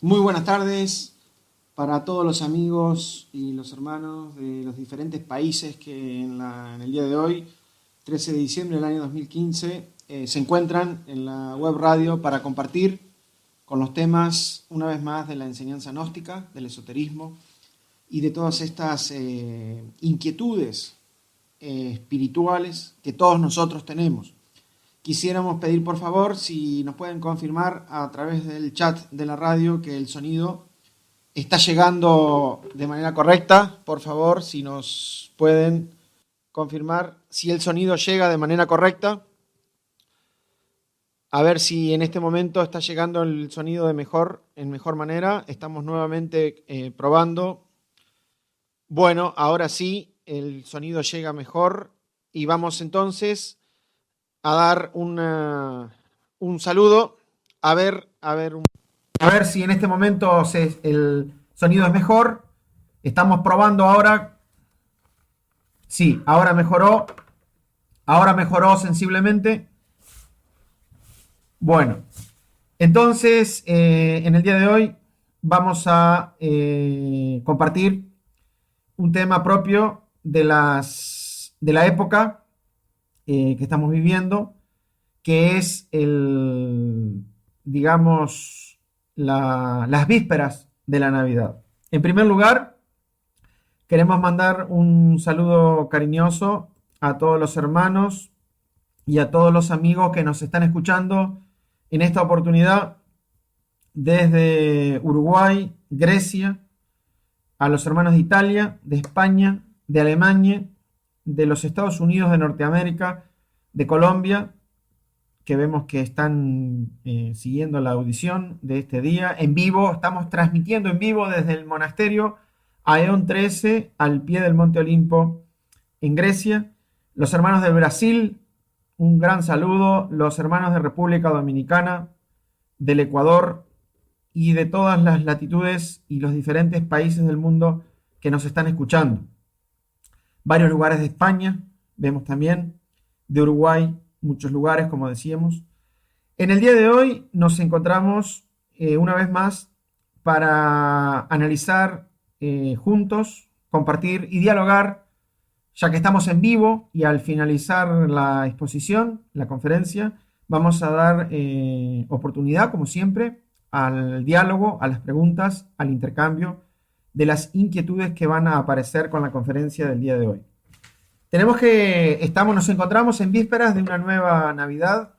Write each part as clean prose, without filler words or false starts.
Muy buenas tardes para todos los amigos y los hermanos de los diferentes países que en el día de hoy, 13 de diciembre del año 2015, se encuentran en la web radio para compartir con los temas, una vez más, de la enseñanza gnóstica, del esoterismo y de todas estas inquietudes espirituales que todos nosotros tenemos. Quisiéramos pedir por favor si nos pueden confirmar a través del chat de la radio que el sonido está llegando de manera correcta. Por favor, si nos pueden confirmar si el sonido llega de manera correcta. A ver si en este momento está llegando el sonido en mejor manera. Estamos nuevamente probando. Bueno, ahora sí, el sonido llega mejor y vamos entonces a dar un saludo, a ver si en este momento el sonido es mejor. Estamos probando ahora. Sí, ahora mejoró sensiblemente. Bueno, entonces en el día de hoy vamos a compartir un tema propio de la época que estamos viviendo, que es las vísperas de la Navidad. En primer lugar, queremos mandar un saludo cariñoso a todos los hermanos y a todos los amigos que nos están escuchando en esta oportunidad desde Uruguay, Grecia, a los hermanos de Italia, de España, de Alemania, de los Estados Unidos de Norteamérica, de Colombia, que vemos que están siguiendo la audición de este día en vivo. Estamos transmitiendo en vivo desde el monasterio Aeón 13 al pie del Monte Olimpo en Grecia. Los hermanos de Brasil, un gran saludo. Los hermanos de República Dominicana, del Ecuador y de todas las latitudes y los diferentes países del mundo que nos están escuchando. Varios lugares de España, vemos también, de Uruguay, muchos lugares, como decíamos. En el día de hoy nos encontramos una vez más para analizar juntos, compartir y dialogar, ya que estamos en vivo y al finalizar la exposición, la conferencia, vamos a dar oportunidad, como siempre, al diálogo, a las preguntas, al intercambio de las inquietudes que van a aparecer con la conferencia del día de hoy. Nos encontramos en vísperas de una nueva Navidad,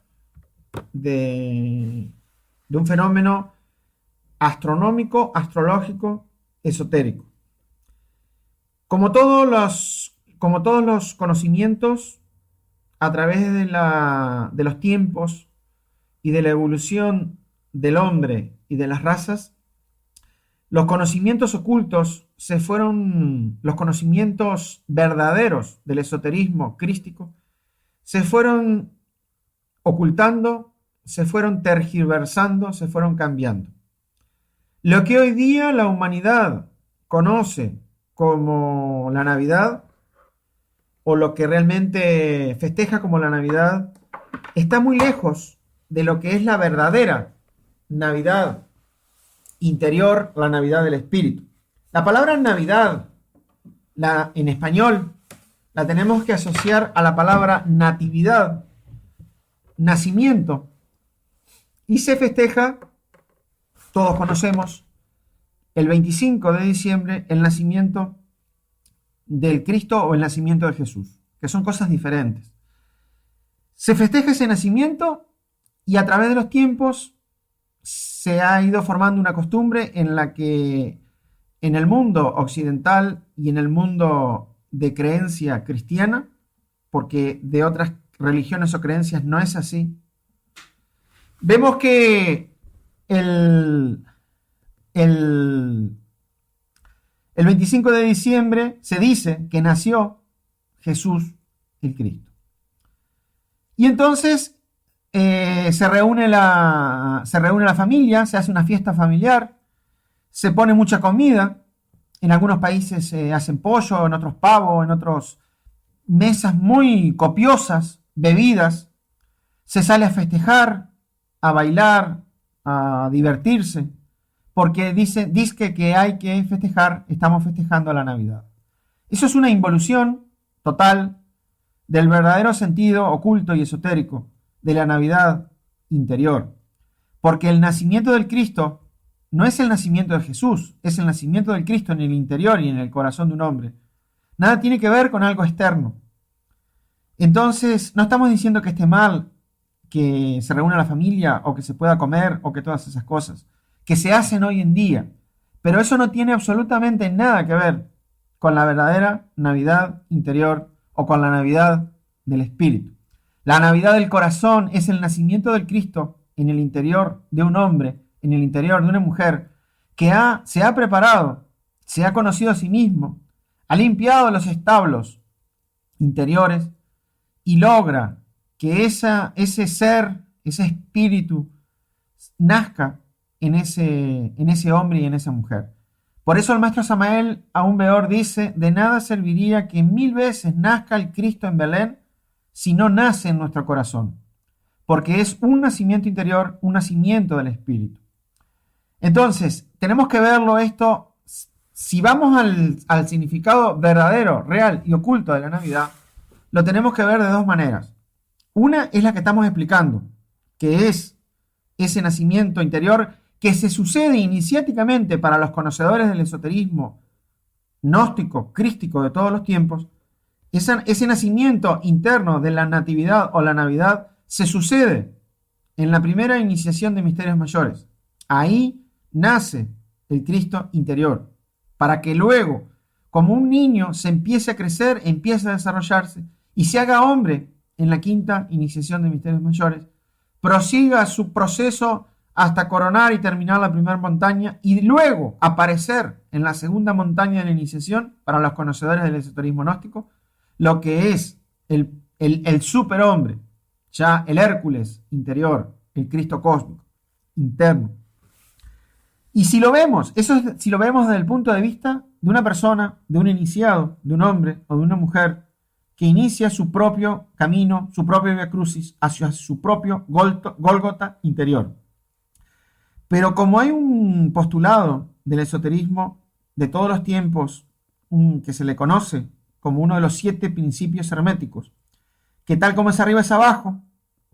de un fenómeno astronómico, astrológico, esotérico. Como todos los conocimientos, a través de los tiempos y de la evolución del hombre y de las razas, los conocimientos ocultos los conocimientos verdaderos del esoterismo crístico, se fueron ocultando, se fueron tergiversando, se fueron cambiando. Lo que hoy día la humanidad conoce como la Navidad, o lo que realmente festeja como la Navidad, está muy lejos de lo que es la verdadera Navidad interior, la Navidad del Espíritu. La palabra Navidad, en español, la tenemos que asociar a la palabra natividad, nacimiento, y se festeja, todos conocemos, el 25 de diciembre, el nacimiento del Cristo o el nacimiento de Jesús, que son cosas diferentes. Se festeja ese nacimiento y a través de los tiempos se ha ido formando una costumbre en la que en el mundo occidental y en el mundo de creencia cristiana, porque de otras religiones o creencias no es así, vemos que el 25 de diciembre se dice que nació Jesús el Cristo. Y entonces se reúne la familia, se hace una fiesta familiar, se pone mucha comida. En algunos países se hacen pollo, en otros pavo, en otros mesas muy copiosas, bebidas. Se sale a festejar, a bailar, a divertirse. porque dice que hay que festejar, estamos festejando la Navidad. Eso es una involución total del verdadero sentido oculto y esotérico de la Navidad interior. Porque el nacimiento del Cristo no es el nacimiento de Jesús, es el nacimiento del Cristo en el interior y en el corazón de un hombre. Nada tiene que ver con algo externo. Entonces, no estamos diciendo que esté mal que se reúna la familia o que se pueda comer o que todas esas cosas que se hacen hoy en día. Pero eso no tiene absolutamente nada que ver con la verdadera Navidad interior o con la Navidad del Espíritu. La Navidad del corazón es el nacimiento del Cristo en el interior de un hombre, en el interior de una mujer que se ha preparado, se ha conocido a sí mismo, ha limpiado los establos interiores y logra que ese ser, ese espíritu, nazca en ese hombre y en esa mujer. Por eso el maestro Samael aún peor dice, de nada serviría que 1000 veces nazca el Cristo en Belén si no nace en nuestro corazón, porque es un nacimiento interior, un nacimiento del espíritu. Entonces, tenemos que verlo esto, si vamos al significado verdadero, real y oculto de la Navidad, lo tenemos que ver de dos maneras. Una es la que estamos explicando, que es ese nacimiento interior que se sucede iniciáticamente para los conocedores del esoterismo gnóstico, crístico de todos los tiempos. Ese nacimiento interno de la natividad o la Navidad se sucede en la primera iniciación de misterios mayores. Ahí nace el Cristo interior, para que luego, como un niño, se empiece a crecer, empiece a desarrollarse y se haga hombre en la quinta iniciación de misterios mayores, prosiga su proceso hasta coronar y terminar la primera montaña y luego aparecer en la segunda montaña de la iniciación para los conocedores del esoterismo gnóstico, lo que es el superhombre, ya el Hércules interior, el Cristo cósmico, interno. Y si lo vemos, si lo vemos desde el punto de vista de una persona, de un iniciado, de un hombre o de una mujer que inicia su propio camino, su propio Via Crucis hacia su propio Gólgota interior. Pero como hay un postulado del esoterismo de todos los tiempos que se le conoce como uno de los 7 principios herméticos, que tal como es arriba es abajo,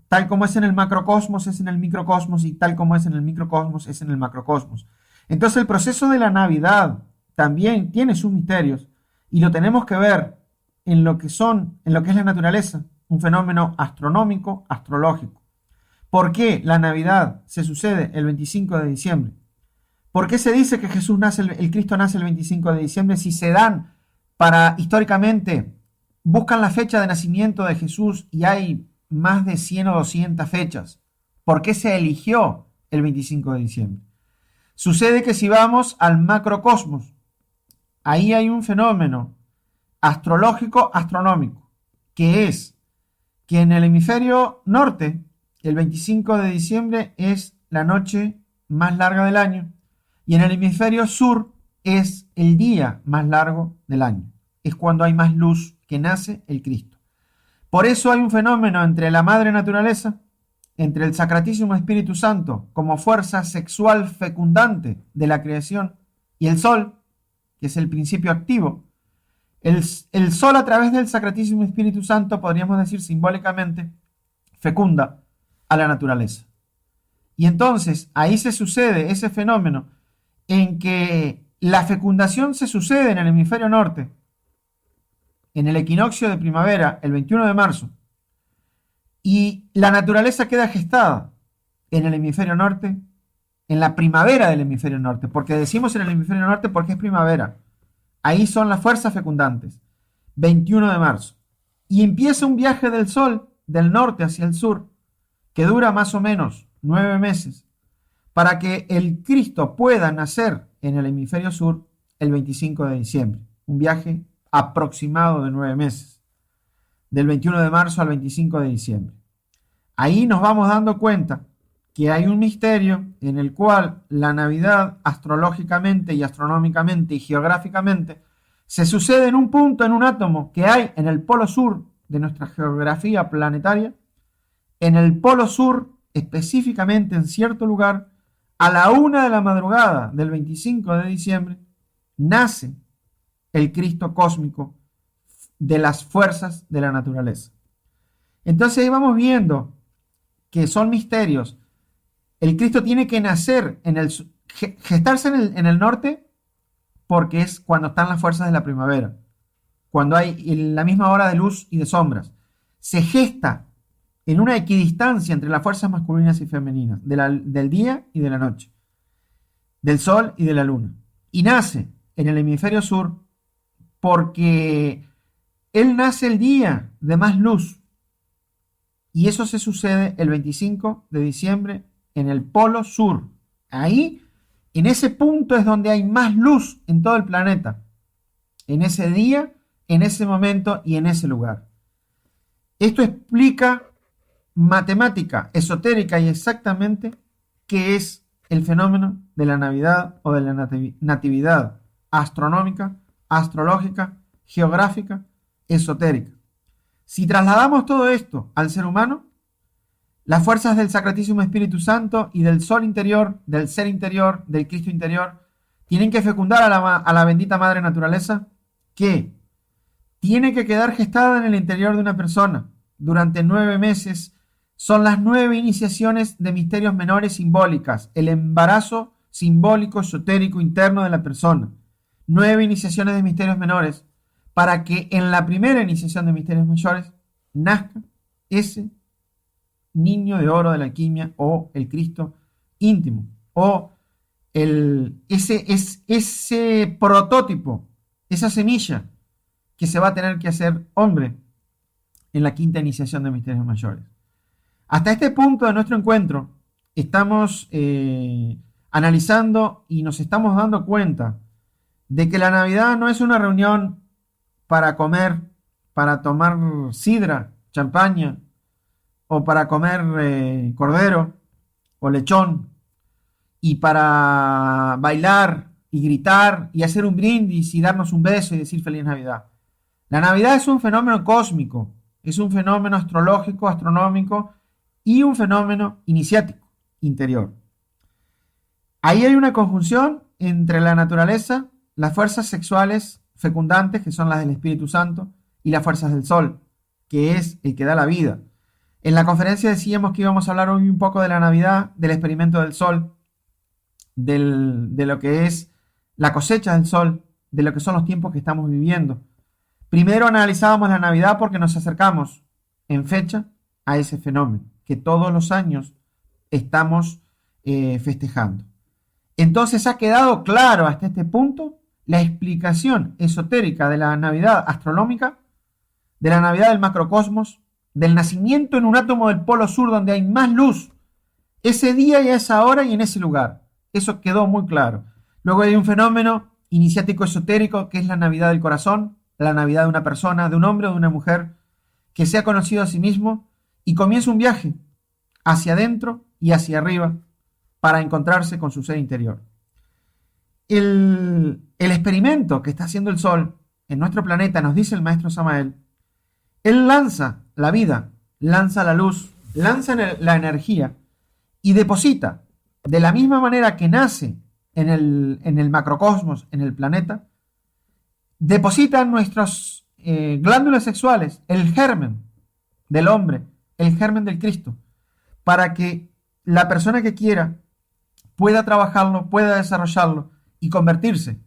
tal como es en el macrocosmos es en el microcosmos y tal como es en el microcosmos es en el macrocosmos. Entonces el proceso de la Navidad también tiene sus misterios y lo tenemos que ver en lo que es la naturaleza, un fenómeno astronómico, astrológico. ¿Por qué la Navidad se sucede el 25 de diciembre? ¿Por qué se dice que Jesús nace, el Cristo nace el 25 de diciembre si se dan históricamente, buscan la fecha de nacimiento de Jesús y hay más de 100 o 200 fechas? ¿Por qué se eligió el 25 de diciembre? Sucede que si vamos al macrocosmos, ahí hay un fenómeno astrológico, astronómico, que es que en el hemisferio norte, el 25 de diciembre es la noche más larga del año y en el hemisferio sur es el día más largo del año. Es cuando hay más luz que nace el Cristo. Por eso hay un fenómeno entre la madre naturaleza, entre el Sacratísimo Espíritu Santo como fuerza sexual fecundante de la creación y el Sol, que es el principio activo. El Sol a través del Sacratísimo Espíritu Santo, podríamos decir simbólicamente, fecunda a la naturaleza. Y entonces ahí se sucede ese fenómeno en que la fecundación se sucede en el hemisferio norte, en el equinoccio de primavera, el 21 de marzo, y la naturaleza queda gestada en el hemisferio norte, en la primavera del hemisferio norte, porque decimos en el hemisferio norte porque es primavera. Ahí son las fuerzas fecundantes, 21 de marzo. Y empieza un viaje del Sol, del norte hacia el sur, que dura más o menos 9 meses, para que el Cristo pueda nacer en el hemisferio sur el 25 de diciembre. Un viaje aproximado de 9 meses, del 21 de marzo al 25 de diciembre. Ahí nos vamos dando cuenta que hay un misterio en el cual la Navidad, astrológicamente y astronómicamente y geográficamente, se sucede en un punto, en un átomo que hay en el polo sur de nuestra geografía planetaria. En el polo sur, específicamente en cierto lugar, a la 1 de la madrugada del 25 de diciembre, nace el Cristo cósmico de las fuerzas de la naturaleza. Entonces ahí vamos viendo que son misterios. El Cristo tiene que nacer gestarse en el norte, porque es cuando están las fuerzas de la primavera, cuando hay la misma hora de luz y de sombras. Se gesta en una equidistancia entre las fuerzas masculinas y femeninas, del día y de la noche, del sol y de la luna. Y nace en el hemisferio sur porque él nace el día de más luz. Y eso se sucede el 25 de diciembre en el polo sur. Ahí, en ese punto es donde hay más luz en todo el planeta. En ese día, en ese momento y en ese lugar. Esto explica matemática, esotérica y exactamente qué es el fenómeno de la Navidad o de la natividad astronómica, astrológica, geográfica, esotérica. Si trasladamos todo esto al ser humano, las fuerzas del Sacratísimo Espíritu Santo y del Sol interior, del ser interior, del Cristo interior, tienen que fecundar a la bendita Madre Naturaleza, que tiene que quedar gestada en el interior de una persona durante 9 meses. Son las 9 iniciaciones de misterios menores simbólicas, el embarazo simbólico esotérico interno de la persona. 9 iniciaciones de misterios menores, para que en la primera iniciación de misterios mayores nazca ese niño de oro de la alquimia, o el Cristo íntimo, o ese prototipo, esa semilla que se va a tener que hacer hombre en la quinta iniciación de misterios mayores. Hasta este punto de nuestro encuentro estamos analizando y nos estamos dando cuenta de que la Navidad no es una reunión para comer, para tomar sidra, champaña, o para comer cordero o lechón, y para bailar y gritar y hacer un brindis y darnos un beso y decir feliz Navidad. La Navidad es un fenómeno cósmico, es un fenómeno astrológico, astronómico y un fenómeno iniciático, interior. Ahí hay una conjunción entre la naturaleza, las fuerzas sexuales fecundantes, que son las del Espíritu Santo, y las fuerzas del Sol, que es el que da la vida. En la conferencia decíamos que íbamos a hablar hoy un poco de la Navidad, del experimento del Sol, de lo que es la cosecha del Sol, de lo que son los tiempos que estamos viviendo. Primero analizábamos la Navidad porque nos acercamos en fecha a ese fenómeno que todos los años estamos festejando. Entonces ha quedado claro hasta este punto la explicación esotérica de la Navidad astronómica, de la Navidad del macrocosmos, del nacimiento en un átomo del polo sur donde hay más luz, ese día y a esa hora y en ese lugar. Eso quedó muy claro. Luego hay un fenómeno iniciático esotérico que es la Navidad del corazón, la Navidad de una persona, de un hombre o de una mujer que se ha conocido a sí mismo y comienza un viaje hacia adentro y hacia arriba para encontrarse con su ser interior. El experimento que está haciendo el Sol en nuestro planeta, nos dice el maestro Samael, él lanza la vida, lanza la luz, lanza la energía y deposita de la misma manera que nace en el macrocosmos, en el planeta, deposita en nuestras glándulas sexuales el germen del hombre, el germen del Cristo, para que la persona que quiera pueda trabajarlo, pueda desarrollarlo y convertirse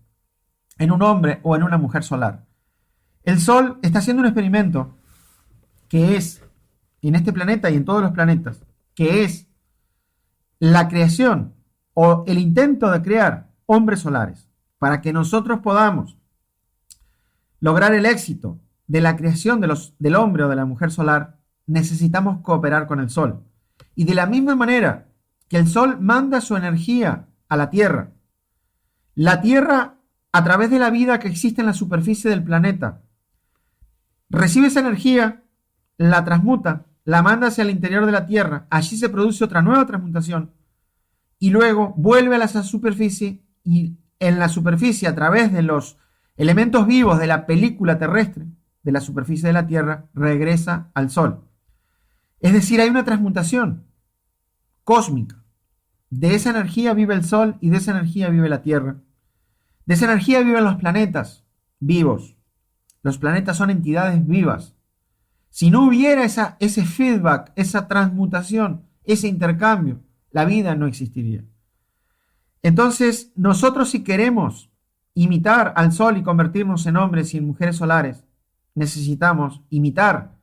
en un hombre o en una mujer solar. El Sol está haciendo un experimento que es, en este planeta y en todos los planetas, que es la creación o el intento de crear hombres solares. Para que nosotros podamos lograr el éxito de la creación del hombre o de la mujer solar, necesitamos cooperar con el Sol. Y de la misma manera que el Sol manda su energía a la Tierra a través de la vida que existe en la superficie del planeta, recibe esa energía, la transmuta, la manda hacia el interior de la Tierra, allí se produce otra nueva transmutación y luego vuelve a la superficie, y en la superficie, a través de los elementos vivos de la película terrestre de la superficie de la Tierra, regresa al Sol. Es decir, hay una transmutación cósmica De esa energía vive el Sol y de esa energía vive la Tierra. De esa energía viven los planetas vivos. Los planetas son entidades vivas. Si no hubiera ese feedback, esa transmutación, ese intercambio, la vida no existiría. Entonces, nosotros si queremos imitar al Sol y convertirnos en hombres y en mujeres solares, necesitamos imitar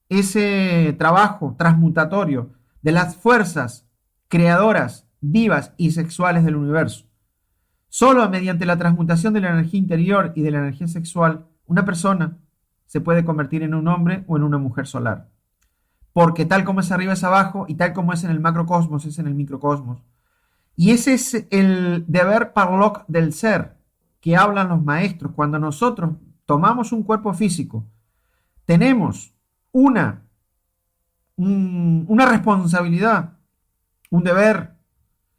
ese trabajo transmutatorio de las fuerzas creadoras, vivas y sexuales del universo. Solo mediante la transmutación de la energía interior y de la energía sexual, una persona se puede convertir en un hombre o en una mujer solar. Porque tal como es arriba es abajo y tal como es en el macrocosmos es en el microcosmos. Y ese es el deber parloc del ser que hablan los maestros. Cuando nosotros tomamos un cuerpo físico, tenemos una responsabilidad, un deber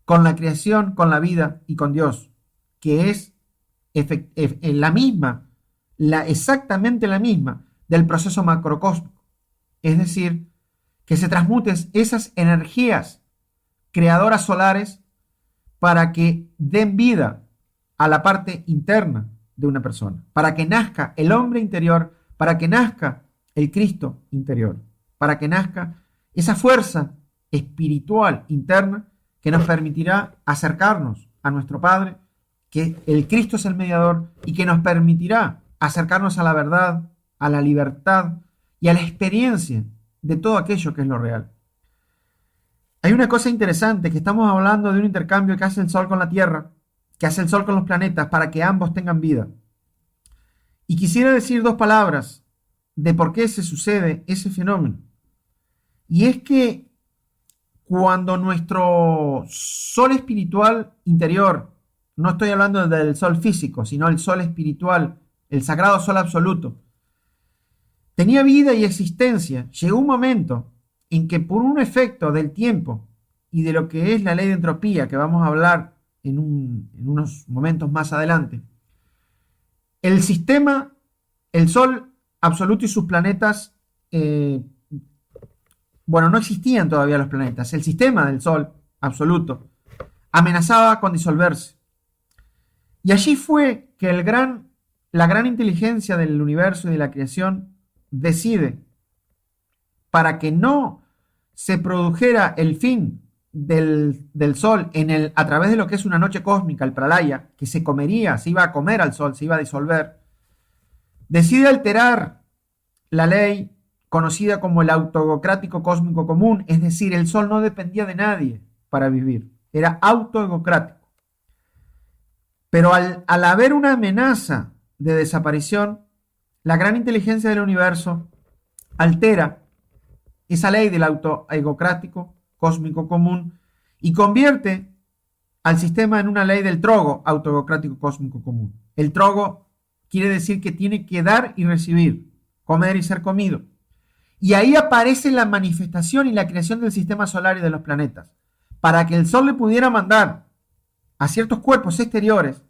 con la creación, con la vida y con Dios, que es la misma, exactamente la misma del proceso macrocósmico. Es decir, que se transmuten esas energías creadoras solares para que den vida a la parte interna de una persona, para que nazca el hombre interior, para que nazca el Cristo interior, para que nazca esa fuerza espiritual interna que nos permitirá acercarnos a nuestro Padre, que el Cristo es el mediador y que nos permitirá acercarnos a la verdad, a la libertad y a la experiencia de todo aquello que es lo real. Hay una cosa interesante, que estamos hablando de un intercambio que hace el Sol con la Tierra, que hace el Sol con los planetas para que ambos tengan vida. Y quisiera decir dos palabras de por qué se sucede ese fenómeno. Y es que cuando nuestro Sol espiritual interior, no estoy hablando del Sol físico, sino el Sol espiritual, el sagrado Sol absoluto, tenía vida y existencia, llegó un momento en que por un efecto del tiempo y de lo que es la ley de entropía, que vamos a hablar en unos momentos más adelante, el sistema, el Sol absoluto y sus planetas, no existían todavía los planetas. El sistema del Sol absoluto amenazaba con disolverse. Y allí fue que la gran inteligencia del universo y de la creación decide, para que no se produjera el fin del Sol a través de lo que es una noche cósmica, el pralaya, que se iba a comer al Sol, se iba a disolver, decide alterar la ley conocida como el autoegocrático cósmico común, es decir, el Sol no dependía de nadie para vivir, era autoegocrático. Pero al haber una amenaza de desaparición, la gran inteligencia del universo altera esa ley del autoegocrático cósmico común y convierte al sistema en una ley del trogo autoegocrático cósmico común. El trogo quiere decir que tiene que dar y recibir, comer y ser comido. Y ahí aparece la manifestación y la creación del sistema solar y de los planetas, para que el Sol le pudiera mandar a ciertos cuerpos exteriores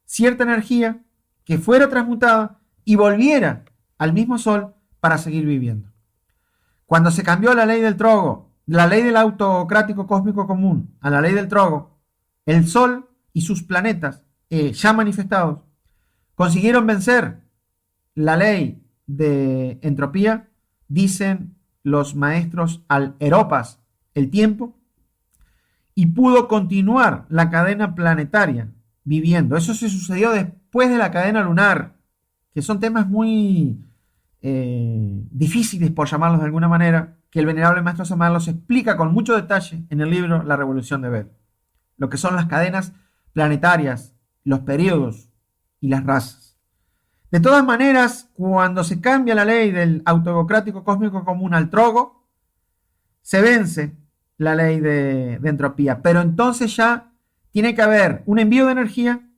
cierta energía que fuera transmutada y volviera al mismo Sol para seguir viviendo. Cuando se cambió la ley del trogo, la ley del autocrático cósmico común, a la ley del trogo, el Sol y sus planetas ya manifestados consiguieron vencer la ley de entropía, dicen los maestros al Eropas, el tiempo, y pudo continuar la cadena planetaria viviendo. Eso se sucedió después de la cadena lunar, que son temas muy difíciles, por llamarlos de alguna manera, que el venerable maestro Samar los explica con mucho detalle en el libro La Revolución de Bel, lo que son las cadenas planetarias, los periodos y las razas. De todas maneras, cuando se cambia la ley del autoegocrático cósmico común al trogo, se vence la ley de entropía, pero entonces ya tiene que haber un envío de energía,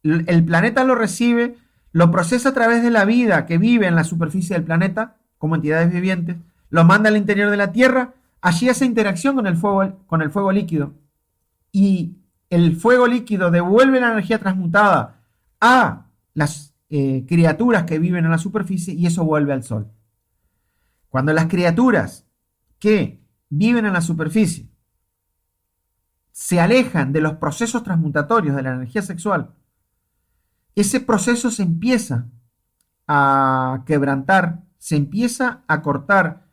el planeta lo recibe, lo procesa a través de la vida que vive en la superficie del planeta, como entidades vivientes, lo manda al interior de la Tierra, allí hace interacción con el fuego líquido, y el fuego líquido devuelve la energía transmutada a las criaturas que viven en la superficie, y eso vuelve al Sol. Cuando las criaturas que viven en la superficie se alejan de los procesos transmutatorios de la energía sexual, ese proceso se empieza a quebrantar, se empieza a cortar,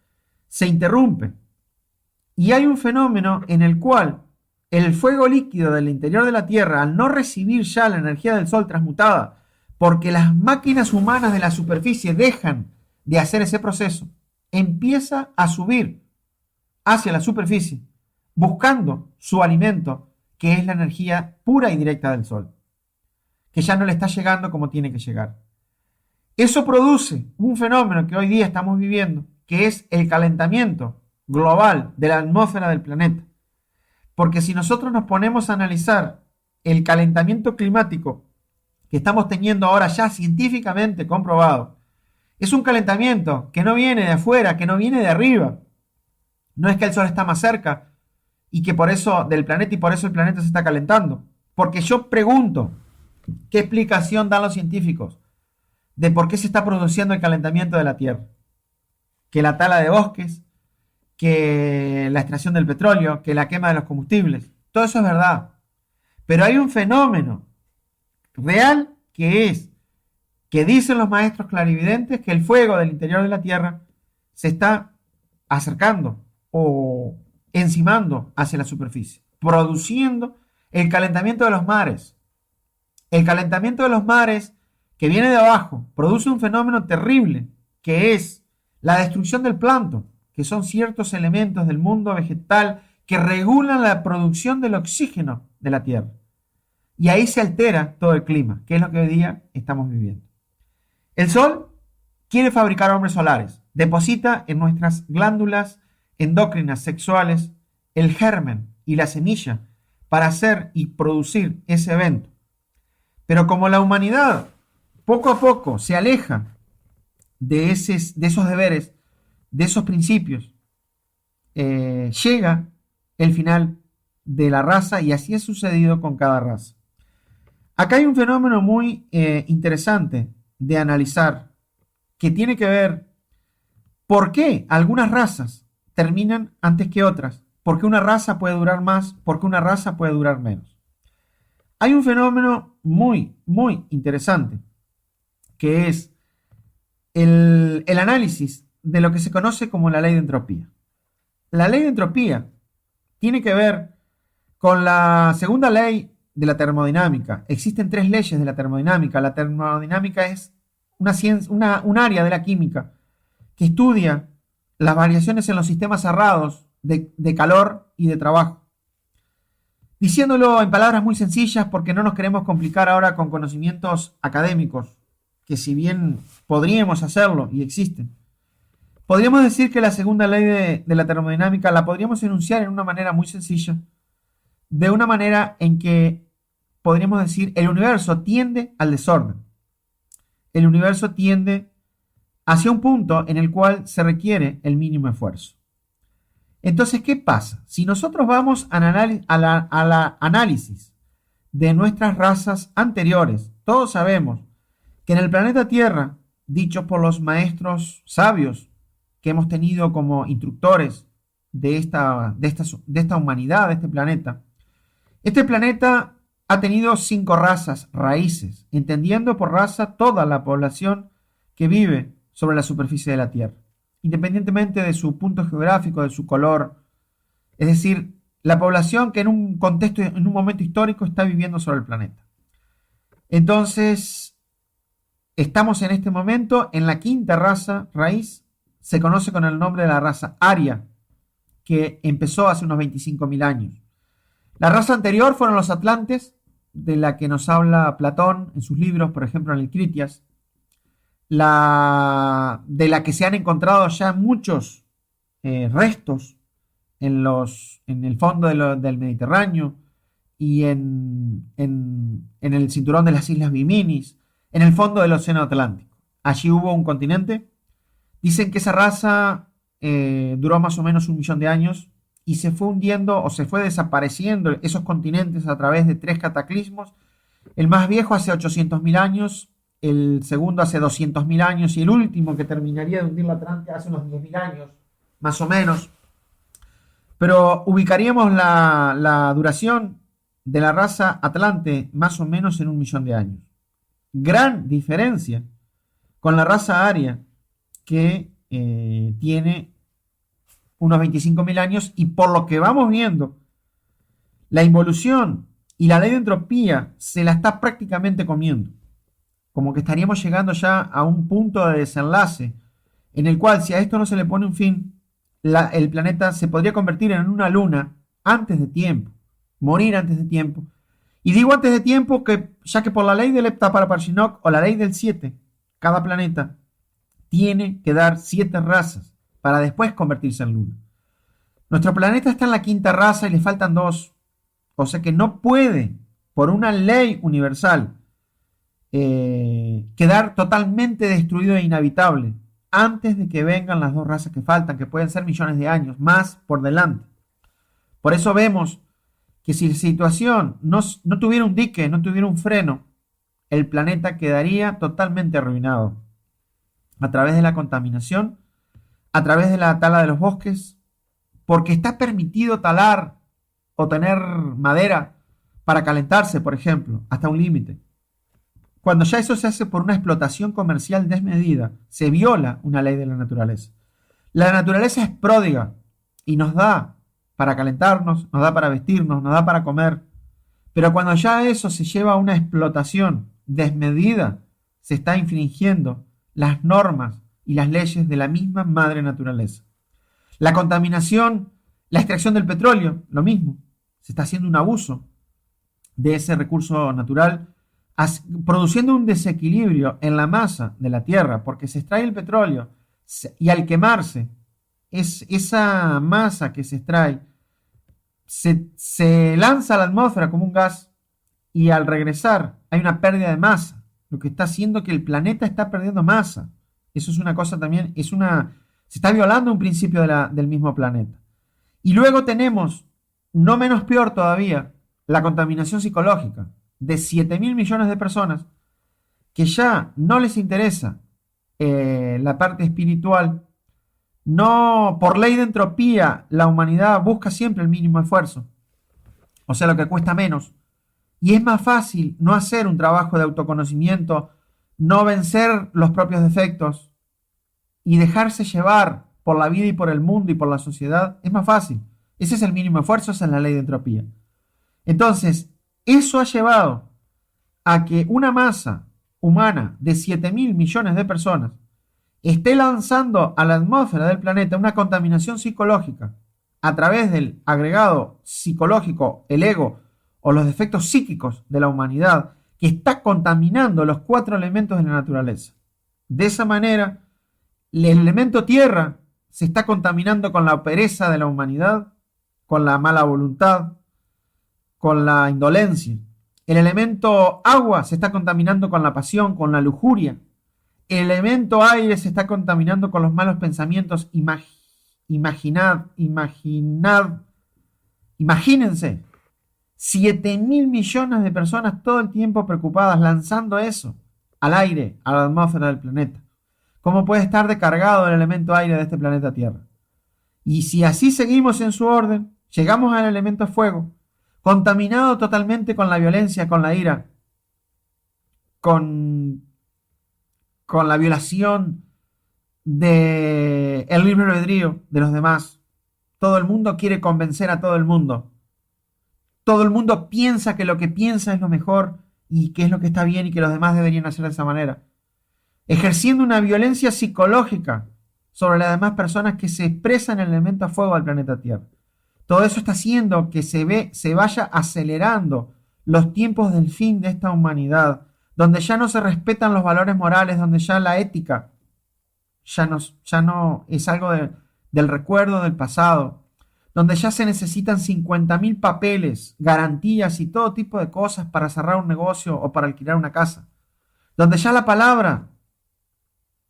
se interrumpe. Y hay un fenómeno en el cual el fuego líquido del interior de la Tierra, al no recibir ya la energía del Sol transmutada, porque las máquinas humanas de la superficie dejan de hacer ese proceso, empieza a subir hacia la superficie, buscando su alimento, que es la energía pura y directa del Sol, que ya no le está llegando como tiene que llegar. Eso produce un fenómeno que hoy día estamos viviendo, que es el calentamiento global de la atmósfera del planeta. Porque si nosotros nos ponemos a analizar el calentamiento climático que estamos teniendo ahora ya científicamente comprobado, es un calentamiento que no viene de afuera, que no viene de arriba. No es que el Sol está más cerca y que por eso del planeta y por eso el planeta se está calentando. Porque yo pregunto, ¿qué explicación dan los científicos de por qué se está produciendo el calentamiento de la Tierra? Que la tala de bosques, que la extracción del petróleo, que la quema de los combustibles. Todo eso es verdad. Pero hay un fenómeno real que dicen los maestros clarividentes, que el fuego del interior de la Tierra se está acercando o encimando hacia la superficie, produciendo el calentamiento de los mares. El calentamiento de los mares que viene de abajo produce un fenómeno terrible, que es la destrucción del plancton, que son ciertos elementos del mundo vegetal que regulan la producción del oxígeno de la Tierra. Y ahí se altera todo el clima, que es lo que hoy día estamos viviendo. El Sol quiere fabricar hombres solares, deposita en nuestras glándulas endócrinas sexuales el germen y la semilla para hacer y producir ese evento. Pero como la humanidad poco a poco se aleja de esos deberes, de esos principios, llega el final de la raza, y así ha sucedido con cada raza. Acá hay un fenómeno muy interesante de analizar, que tiene que ver por qué algunas razas terminan antes que otras, por qué una raza puede durar más, por qué una raza puede durar menos. Hay un fenómeno muy, muy interesante, que es el análisis de lo que se conoce como la ley de entropía. La ley de entropía tiene que ver con la segunda ley de la termodinámica. Existen tres leyes de la termodinámica. La termodinámica es una ciencia, un área de la química que estudia las variaciones en los sistemas cerrados de calor y de trabajo. Diciéndolo en palabras muy sencillas, porque no nos queremos complicar ahora con conocimientos académicos, que si bien podríamos hacerlo y existen, podríamos decir que la segunda ley de la termodinámica la podríamos enunciar en una manera muy sencilla, de una manera en que podríamos decir el universo tiende al desorden. El universo tiende hacia un punto en el cual se requiere el mínimo esfuerzo. Entonces, ¿qué pasa? Si nosotros vamos a la análisis de nuestras razas anteriores, todos sabemos que en el planeta Tierra, dicho por los maestros sabios que hemos tenido como instructores de esta humanidad, de este planeta ha tenido 5 razas raíces, entendiendo por raza toda la población que vive sobre la superficie de la Tierra, independientemente de su punto geográfico, de su color, es decir, la población que en un contexto, en un momento histórico está viviendo sobre el planeta. Entonces, estamos en este momento en la 5ª raza raíz, se conoce con el nombre de la raza Aria, que empezó hace unos 25.000 años. La raza anterior fueron los atlantes, de la que nos habla Platón en sus libros, por ejemplo en el Critias, de la que se han encontrado ya muchos restos en el fondo del Mediterráneo y en el cinturón de las Islas Biminis, en el fondo del Océano Atlántico. Allí hubo un continente. Dicen que esa raza duró más o menos 1 millón de años y se fue hundiendo o se fue desapareciendo esos continentes a través de 3 cataclismos. El más viejo hace 800.000 años, el segundo hace 200.000 años y el último, que terminaría de hundir la Atlántida, hace unos 10.000 años, más o menos. Pero ubicaríamos la duración de la raza Atlante más o menos en 1 millón de años. Gran diferencia con la raza Aria, que tiene unos 25.000 años, y por lo que vamos viendo, la involución y la ley de entropía se la está prácticamente comiendo. Como que estaríamos llegando ya a un punto de desenlace en el cual, si a esto no se le pone un fin, el planeta se podría convertir en una luna antes de tiempo, morir antes de tiempo. Y digo antes de tiempo ya que por la ley del Heptaparaparshinok o la ley del 7, cada planeta tiene que dar 7 razas para después convertirse en luna. Nuestro planeta está en la 5.ª raza y le faltan 2. O sea que no puede, por una ley universal, quedar totalmente destruido e inhabitable antes de que vengan las 2 razas que faltan, que pueden ser millones de años más por delante. Por eso vemos que si la situación no tuviera un dique, no tuviera un freno, el planeta quedaría totalmente arruinado a través de la contaminación, a través de la tala de los bosques, porque está permitido talar o tener madera para calentarse, por ejemplo, hasta un límite. Cuando ya eso se hace por una explotación comercial desmedida, se viola una ley de la naturaleza. La naturaleza es pródiga y nos da para calentarnos, nos da para vestirnos, nos da para comer. Pero cuando ya eso se lleva a una explotación desmedida, se está infringiendo las normas y las leyes de la misma madre naturaleza. La contaminación, la extracción del petróleo, lo mismo. Se está haciendo un abuso de ese recurso natural, produciendo un desequilibrio en la masa de la Tierra, porque se extrae el petróleo y al quemarse, esa masa que se extrae se lanza a la atmósfera como un gas, y al regresar hay una pérdida de masa, lo que está haciendo que el planeta está perdiendo masa. Eso es una cosa también, se está violando un principio del mismo planeta. Y luego tenemos, no menos peor todavía, la contaminación psicológica de 7.000 millones de personas que ya no les interesa la parte espiritual. No, por ley de entropía, la humanidad busca siempre el mínimo esfuerzo, o sea, lo que cuesta menos. Y es más fácil no hacer un trabajo de autoconocimiento, no vencer los propios defectos y dejarse llevar por la vida y por el mundo y por la sociedad. Es más fácil. Ese es el mínimo esfuerzo, esa es la ley de entropía. Entonces, eso ha llevado a que una masa humana de 7.000 millones de personas esté lanzando a la atmósfera del planeta una contaminación psicológica a través del agregado psicológico, el ego o los defectos psíquicos de la humanidad, que está contaminando los 4 elementos de la naturaleza. De esa manera, el elemento tierra se está contaminando con la pereza de la humanidad, con la mala voluntad, con la indolencia. El elemento agua se está contaminando con la pasión, con la lujuria. El elemento aire se está contaminando con los malos pensamientos. Imagínense, 7.000 millones de personas todo el tiempo preocupadas lanzando eso al aire, a la atmósfera del planeta. ¿Cómo puede estar descargado el elemento aire de este planeta Tierra? Y si así seguimos en su orden, llegamos al elemento fuego, contaminado totalmente con la violencia, con la ira, con la violación del libre albedrío de los demás. Todo el mundo quiere convencer a todo el mundo. Todo el mundo piensa que lo que piensa es lo mejor y que es lo que está bien y que los demás deberían hacer de esa manera. Ejerciendo una violencia psicológica sobre las demás personas que se expresan en el elemento a fuego del planeta Tierra. Todo eso está haciendo que se vaya acelerando los tiempos del fin de esta humanidad, donde ya no se respetan los valores morales, donde ya la ética ya no es algo del recuerdo del pasado, donde ya se necesitan 50.000 papeles, garantías y todo tipo de cosas para cerrar un negocio o para alquilar una casa, donde ya la palabra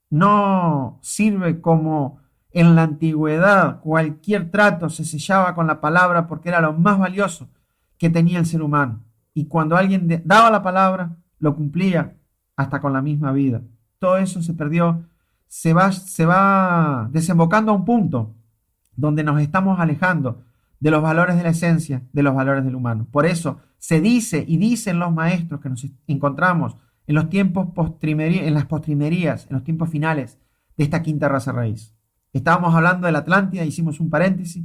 no sirve como en la antigüedad. Cualquier trato se sellaba con la palabra porque era lo más valioso que tenía el ser humano, y cuando alguien daba la palabra, lo cumplía hasta con la misma vida. Todo eso se perdió, se va desembocando a un punto donde nos estamos alejando de los valores de la esencia, de los valores del humano. Por eso se dice y dicen los maestros que nos encontramos en los tiempos en las postrimerías, en los tiempos finales de esta quinta raza raíz. Estábamos hablando de la Atlántida, hicimos un paréntesis,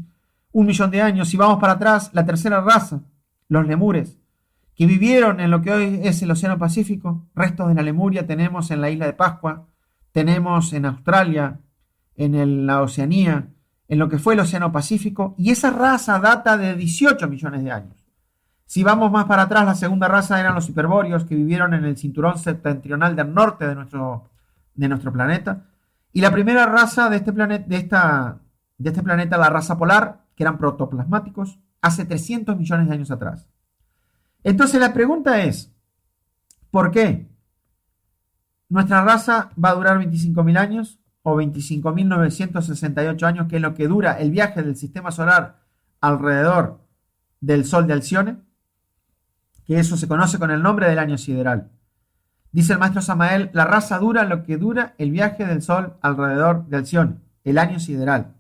1.000.000 de años. Si vamos para atrás, la tercera raza, los lemures, que vivieron en lo que hoy es el Océano Pacífico, restos de la Lemuria tenemos en la isla de Pascua, tenemos en Australia, en la Oceanía, en lo que fue el Océano Pacífico, y esa raza data de 18 millones de años. Si vamos más para atrás, la segunda raza eran los hiperbóreos, que vivieron en el cinturón septentrional del norte de nuestro planeta, y la primera raza de este planeta, la raza polar, que eran protoplasmáticos, hace 300 millones de años atrás. Entonces la pregunta es, ¿por qué nuestra raza va a durar 25.000 años o 25.968 años, que es lo que dura el viaje del sistema solar alrededor del Sol de Alcione? Que eso se conoce con el nombre del año sideral. Dice el maestro Samael, la raza dura lo que dura el viaje del Sol alrededor de Alcione, el año sideral.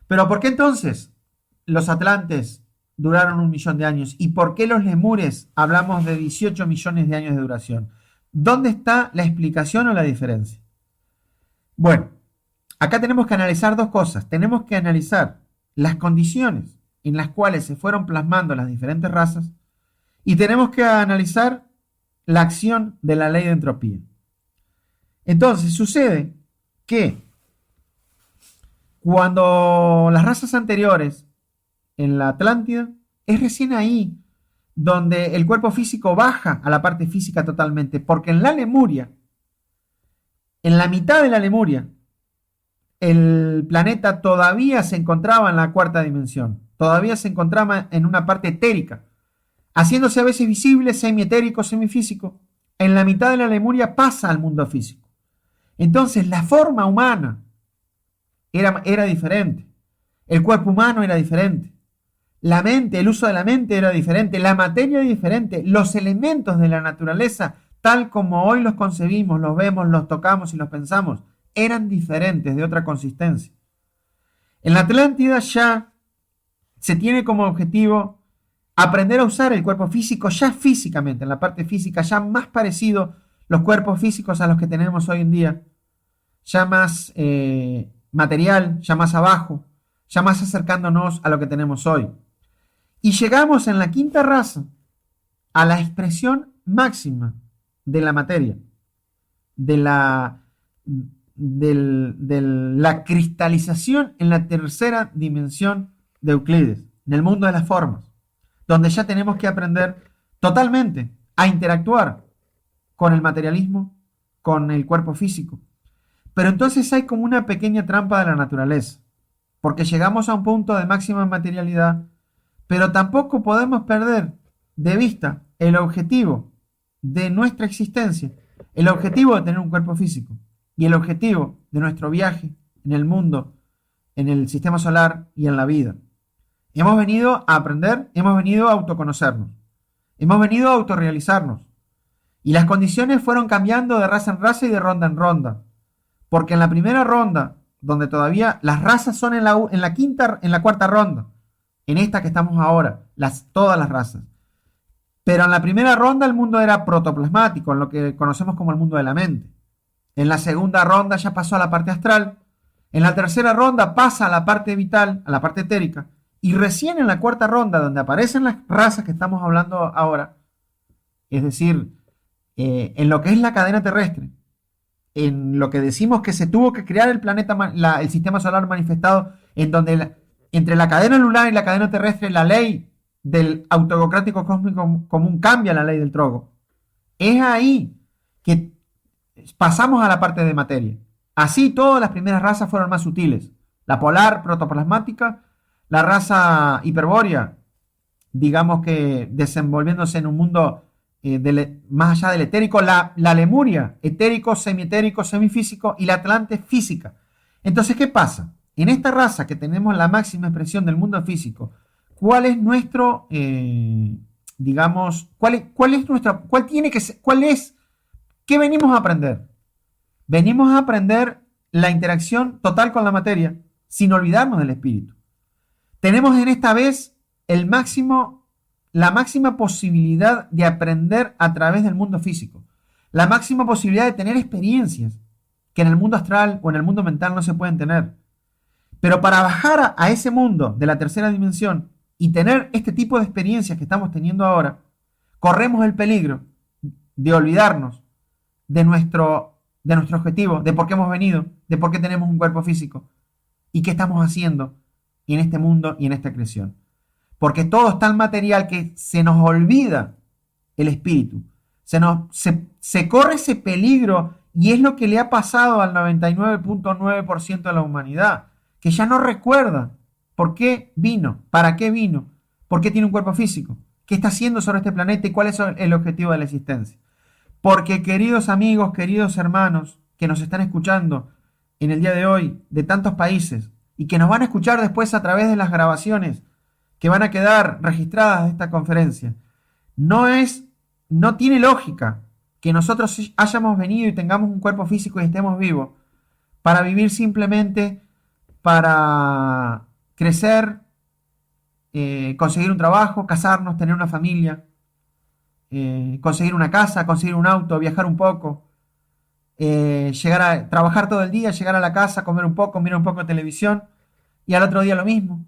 Pero ¿por qué entonces los atlantes duraron 1.000.000 de años? ¿Y por qué los lemures hablamos de 18 millones de años de duración? ¿Dónde está la explicación o la diferencia? Bueno, acá tenemos que analizar dos cosas. Tenemos que analizar las condiciones en las cuales se fueron plasmando las diferentes razas y tenemos que analizar la acción de la ley de entropía. Entonces, sucede que cuando las razas anteriores en la Atlántida, es recién ahí donde el cuerpo físico baja a la parte física totalmente, porque en la Lemuria, en la mitad de la Lemuria, el planeta todavía se encontraba en la cuarta dimensión, todavía se encontraba en una parte etérica, haciéndose a veces visible, semietérico, semifísico. En la mitad de la Lemuria pasa al mundo físico. Entonces la forma humana era diferente, el cuerpo humano era diferente, la mente, el uso de la mente era diferente, la materia era diferente, los elementos de la naturaleza, tal como hoy los concebimos, los vemos, los tocamos y los pensamos, eran diferentes, de otra consistencia. En la Atlántida ya se tiene como objetivo aprender a usar el cuerpo físico ya físicamente, en la parte física, ya más parecido los cuerpos físicos a los que tenemos hoy en día, ya más material, ya más abajo, ya más acercándonos a lo que tenemos hoy. Y llegamos en la quinta raza a la expresión máxima de la materia, de la cristalización en la tercera dimensión de Euclides, en el mundo de las formas, donde ya tenemos que aprender totalmente a interactuar con el materialismo, con el cuerpo físico. Pero entonces hay como una pequeña trampa de la naturaleza, porque llegamos a un punto de máxima materialidad, pero tampoco podemos perder de vista el objetivo de nuestra existencia, el objetivo de tener un cuerpo físico y el objetivo de nuestro viaje en el mundo, en el sistema solar y en la vida. Hemos venido a aprender, hemos venido a autoconocernos, hemos venido a autorrealizarnos. Y las condiciones fueron cambiando de raza en raza y de ronda en ronda. Porque en la primera ronda, donde todavía las razas son en la cuarta ronda, en esta que estamos ahora, todas las razas. Pero en la primera ronda el mundo era protoplasmático, en lo que conocemos como el mundo de la mente. En la segunda ronda ya pasó a la parte astral. En la tercera ronda pasa a la parte vital, a la parte etérica. Y recién en la cuarta ronda, donde aparecen las razas que estamos hablando ahora, es decir, en lo que es la cadena terrestre, en lo que decimos que se tuvo que crear el planeta, el sistema solar manifestado, en donde entre la cadena lunar y la cadena terrestre, la ley del autocrático cósmico común cambia la ley del trogo. Es ahí que pasamos a la parte de materia. Así todas las primeras razas fueron más sutiles. La polar, protoplasmática, la raza hiperbórea, digamos que desenvolviéndose en un mundo más allá del etérico, la Lemuria, etérico, semietérico, semifísico, y la Atlante, física. Entonces, ¿qué pasa? En esta raza que tenemos la máxima expresión del mundo físico, ¿cuál es nuestro, digamos, qué venimos a aprender? Venimos a aprender la interacción total con la materia, sin olvidarnos del espíritu. Tenemos en esta vez la máxima posibilidad de aprender a través del mundo físico, la máxima posibilidad de tener experiencias que en el mundo astral o en el mundo mental no se pueden tener. Pero para bajar a ese mundo de la tercera dimensión y tener este tipo de experiencias que estamos teniendo ahora, corremos el peligro de olvidarnos de nuestro objetivo, de por qué hemos venido, de por qué tenemos un cuerpo físico y qué estamos haciendo en este mundo y en esta creación. Porque todo es tan material que se nos olvida el espíritu. Se corre ese peligro y es lo que le ha pasado al 99.9% de la humanidad, que ya no recuerda por qué vino, para qué vino, por qué tiene un cuerpo físico, qué está haciendo sobre este planeta y cuál es el objetivo de la existencia. Porque, queridos amigos, queridos hermanos que nos están escuchando en el día de hoy de tantos países y que nos van a escuchar después a través de las grabaciones que van a quedar registradas de esta conferencia, no tiene lógica que nosotros hayamos venido y tengamos un cuerpo físico y estemos vivos para vivir simplemente para crecer, conseguir un trabajo, casarnos, tener una familia, conseguir una casa, conseguir un auto, viajar un poco, llegar a trabajar todo el día, llegar a la casa, comer un poco, mirar un poco de televisión y al otro día lo mismo.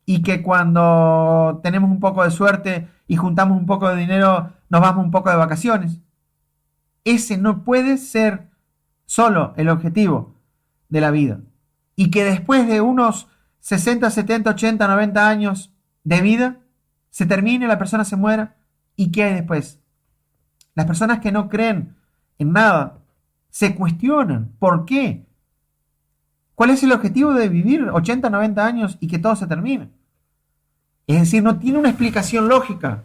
Y que cuando tenemos un poco de suerte y juntamos un poco de dinero, nos vamos un poco de vacaciones. Ese no puede ser solo el objetivo de la vida. Y que después de unos 60, 70, 80, 90 años de vida, se termine, la persona se muera. ¿Y qué hay después? Las personas que no creen en nada se cuestionan. ¿Por qué? ¿Cuál es el objetivo de vivir 80, 90 años y que todo se termine? Es decir, no tiene una explicación lógica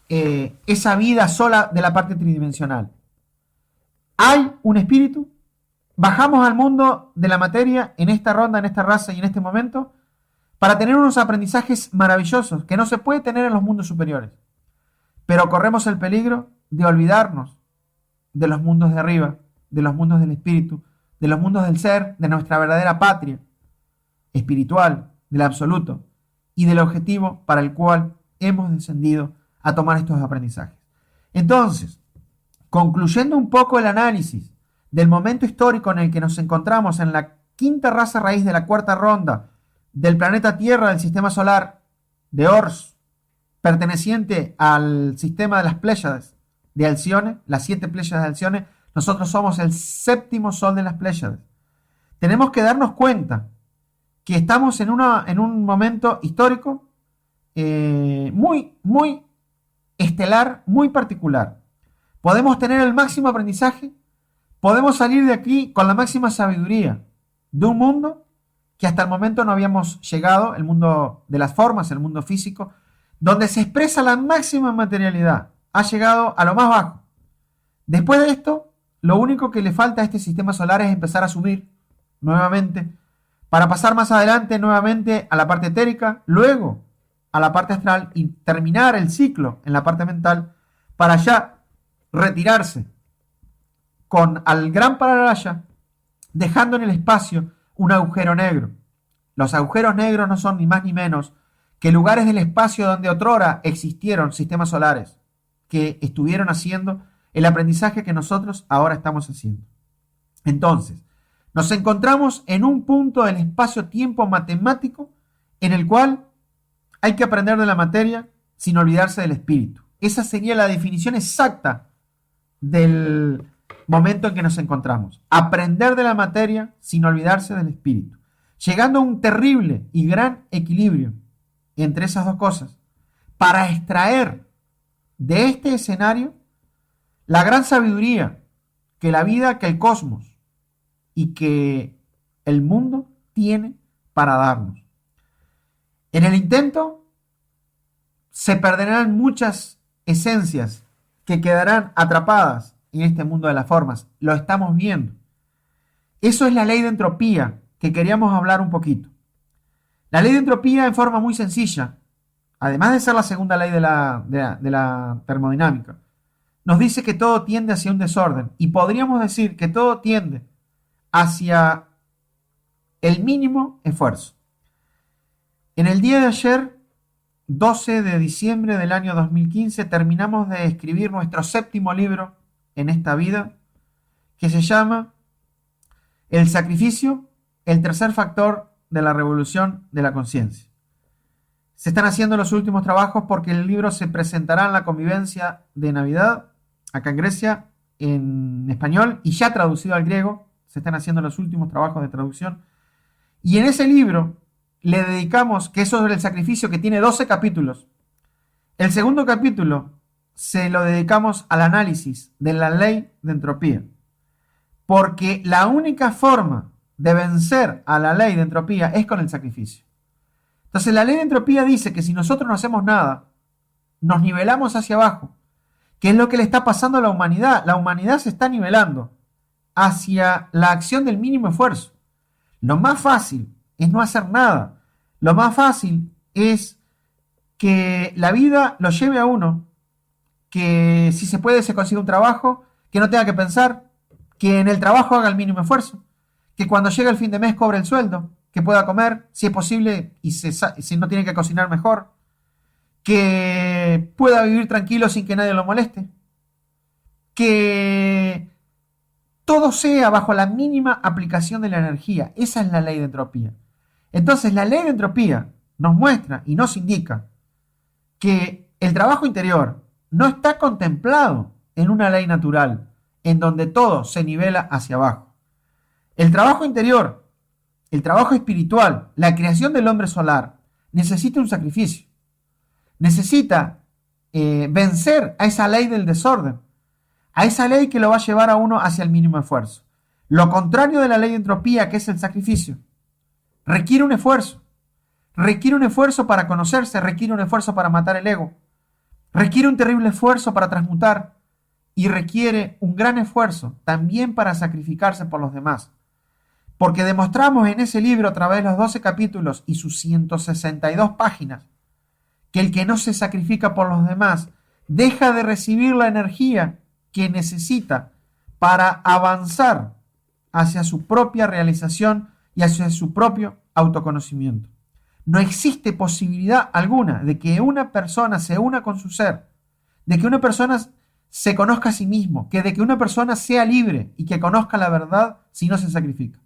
esa vida sola de la parte tridimensional. Hay un espíritu, bajamos al mundo de la materia en esta ronda, en esta raza y en este momento para tener unos aprendizajes maravillosos que no se puede tener en los mundos superiores. Pero corremos el peligro de olvidarnos de los mundos de arriba, de los mundos del espíritu, de los mundos del ser, de nuestra verdadera patria espiritual, del absoluto, y del objetivo para el cual hemos descendido a tomar estos aprendizajes. Entonces, concluyendo un poco el análisis del momento histórico en el que nos encontramos en la quinta raza raíz de la cuarta ronda del planeta Tierra del sistema solar de Ors, perteneciente al sistema de las Pléyades de Alcione, las 7 Pléyades de Alcione, nosotros somos el séptimo sol de las Pléyades. Tenemos que darnos cuenta que estamos en un momento histórico muy estelar, muy particular. Podemos tener el máximo aprendizaje, podemos salir de aquí con la máxima sabiduría de un mundo que hasta el momento no habíamos llegado, el mundo de las formas, el mundo físico, donde se expresa la máxima materialidad. Ha llegado a lo más bajo. Después de esto, lo único que le falta a este sistema solar es empezar a subir nuevamente, para pasar más adelante nuevamente a la parte etérica, luego a la parte astral y terminar el ciclo en la parte mental para ya retirarse con al gran paralaya, dejando en el espacio un agujero negro. Los agujeros negros no son ni más ni menos que lugares del espacio donde otrora existieron sistemas solares que estuvieron haciendo el aprendizaje que nosotros ahora estamos haciendo. Entonces, nos encontramos en un punto del espacio-tiempo matemático en el cual hay que aprender de la materia sin olvidarse del espíritu. Esa sería la definición exacta del momento en que nos encontramos. Aprender de la materia sin olvidarse del espíritu. Llegando a un terrible y gran equilibrio entre esas dos cosas para extraer de este escenario la gran sabiduría que la vida, que el cosmos y que el mundo tiene para darnos. En el intento se perderán muchas esencias que quedarán atrapadas en este mundo de las formas. Lo estamos viendo. Eso es la ley de entropía que queríamos hablar un poquito. La ley de entropía en forma muy sencilla, además de ser la segunda ley de la termodinámica, nos dice que todo tiende hacia un desorden y podríamos decir que todo tiende hacia el mínimo esfuerzo. En el día de ayer, 12 de diciembre del año 2015, terminamos de escribir nuestro séptimo libro en esta vida, que se llama El sacrificio, el tercer factor de la revolución de la conciencia. Se están haciendo los últimos trabajos porque el libro se presentará en la convivencia de Navidad, acá en Grecia, en español y ya traducido al griego. Se están haciendo los últimos trabajos de traducción. Y en ese libro le dedicamos, que eso es el sacrificio, que tiene 12 capítulos. El segundo capítulo se lo dedicamos al análisis de la ley de entropía. Porque la única forma de vencer a la ley de entropía es con el sacrificio. Entonces la ley de entropía dice que si nosotros no hacemos nada, nos nivelamos hacia abajo, que es lo que le está pasando a la humanidad. La humanidad se está nivelando hacia la acción del mínimo esfuerzo. Lo más fácil es no hacer nada. Lo más fácil es que la vida lo lleve a uno, que si se puede se consiga un trabajo, que no tenga que pensar, que en el trabajo haga el mínimo esfuerzo, que cuando llegue el fin de mes cobre el sueldo, que pueda comer, si es posible, y si no tiene que cocinar mejor, que pueda vivir tranquilo sin que nadie lo moleste, que todo sea bajo la mínima aplicación de la energía. Esa es la ley de entropía. Entonces, la ley de entropía nos muestra y nos indica que el trabajo interior no está contemplado en una ley natural, en donde todo se nivela hacia abajo. El trabajo interior, el trabajo espiritual, la creación del hombre solar, necesita un sacrificio. Necesita vencer a esa ley del desorden, a esa ley que lo va a llevar a uno hacia el mínimo esfuerzo. Lo contrario de la ley de entropía, que es el sacrificio, requiere un esfuerzo. Requiere un esfuerzo para conocerse, requiere un esfuerzo para matar el ego, requiere un terrible esfuerzo para transmutar y requiere un gran esfuerzo también para sacrificarse por los demás. Porque demostramos en ese libro, a través de los 12 capítulos y sus 162 páginas, que el que no se sacrifica por los demás deja de recibir la energía que necesita para avanzar hacia su propia realización y hacia su propio autoconocimiento. No existe posibilidad alguna de que una persona se una con su ser, de que una persona se conozca a sí mismo, de que una persona sea libre y que conozca la verdad si no se sacrifica.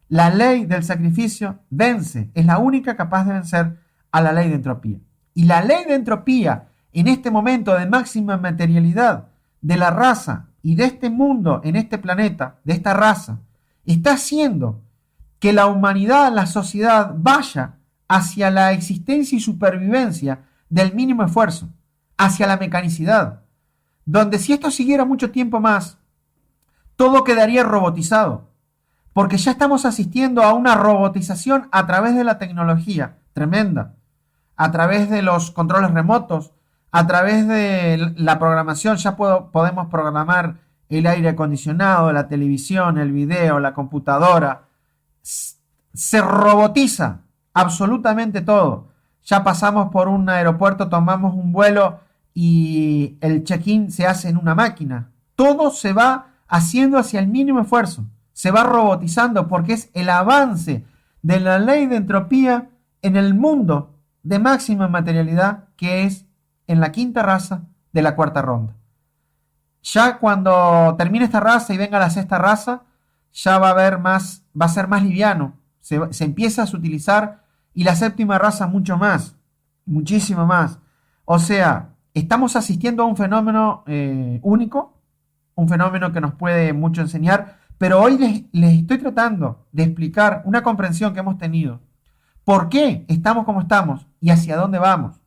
La ley del sacrificio vence, es la única capaz de vencer a la ley de entropía. Y la ley de entropía, en este momento de máxima materialidad de la raza y de este mundo, en este planeta, de esta raza, está haciendo que la humanidad, la sociedad, vaya hacia la existencia y supervivencia del mínimo esfuerzo, hacia la mecanicidad, donde si esto siguiera mucho tiempo más, todo quedaría robotizado, porque ya estamos asistiendo a una robotización a través de la tecnología tremenda, a través de los controles remotos, a través de la programación. Ya podemos programar el aire acondicionado, la televisión, el video, la computadora. Se robotiza absolutamente todo. Ya pasamos por un aeropuerto, tomamos un vuelo y el check-in se hace en una máquina. Todo se va haciendo hacia el mínimo esfuerzo. Se va robotizando porque es el avance de la ley de entropía en el mundo de máxima materialidad, que es en la quinta raza de la cuarta ronda. Ya cuando termine esta raza y venga la sexta raza, ya va a ser más liviano. Se empieza a utilizar, y la séptima raza mucho más, muchísimo más. O sea, estamos asistiendo a un fenómeno único, un fenómeno que nos puede mucho enseñar, pero hoy les estoy tratando de explicar una comprensión que hemos tenido. ¿Por qué estamos como estamos y hacia dónde vamos?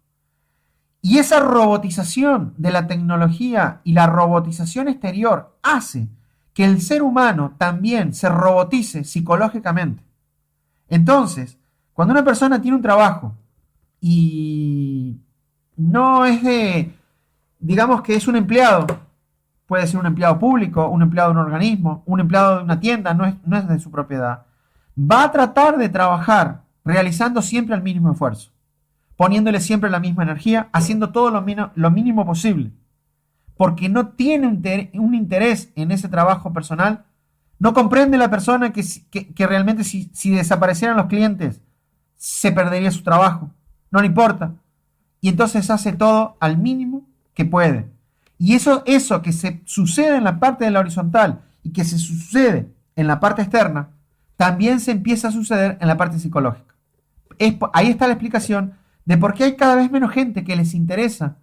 Y esa robotización de la tecnología y la robotización exterior hace que el ser humano también se robotice psicológicamente. Entonces, cuando una persona tiene un trabajo y no es digamos que es un empleado, puede ser un empleado público, un empleado de un organismo, un empleado de una tienda, no es de su propiedad, va a tratar de trabajar realizando siempre el mínimo esfuerzo, poniéndole siempre la misma energía, haciendo todo lo mínimo posible, porque no tiene un interés en ese trabajo personal. No comprende la persona que realmente si desaparecieran los clientes, se perdería su trabajo. No le importa. Y entonces hace todo al mínimo que puede. Y eso que se sucede en la parte de la horizontal y que se sucede en la parte externa, también se empieza a suceder en la parte psicológica. Ahí está la explicación de por qué hay cada vez menos gente que les interesa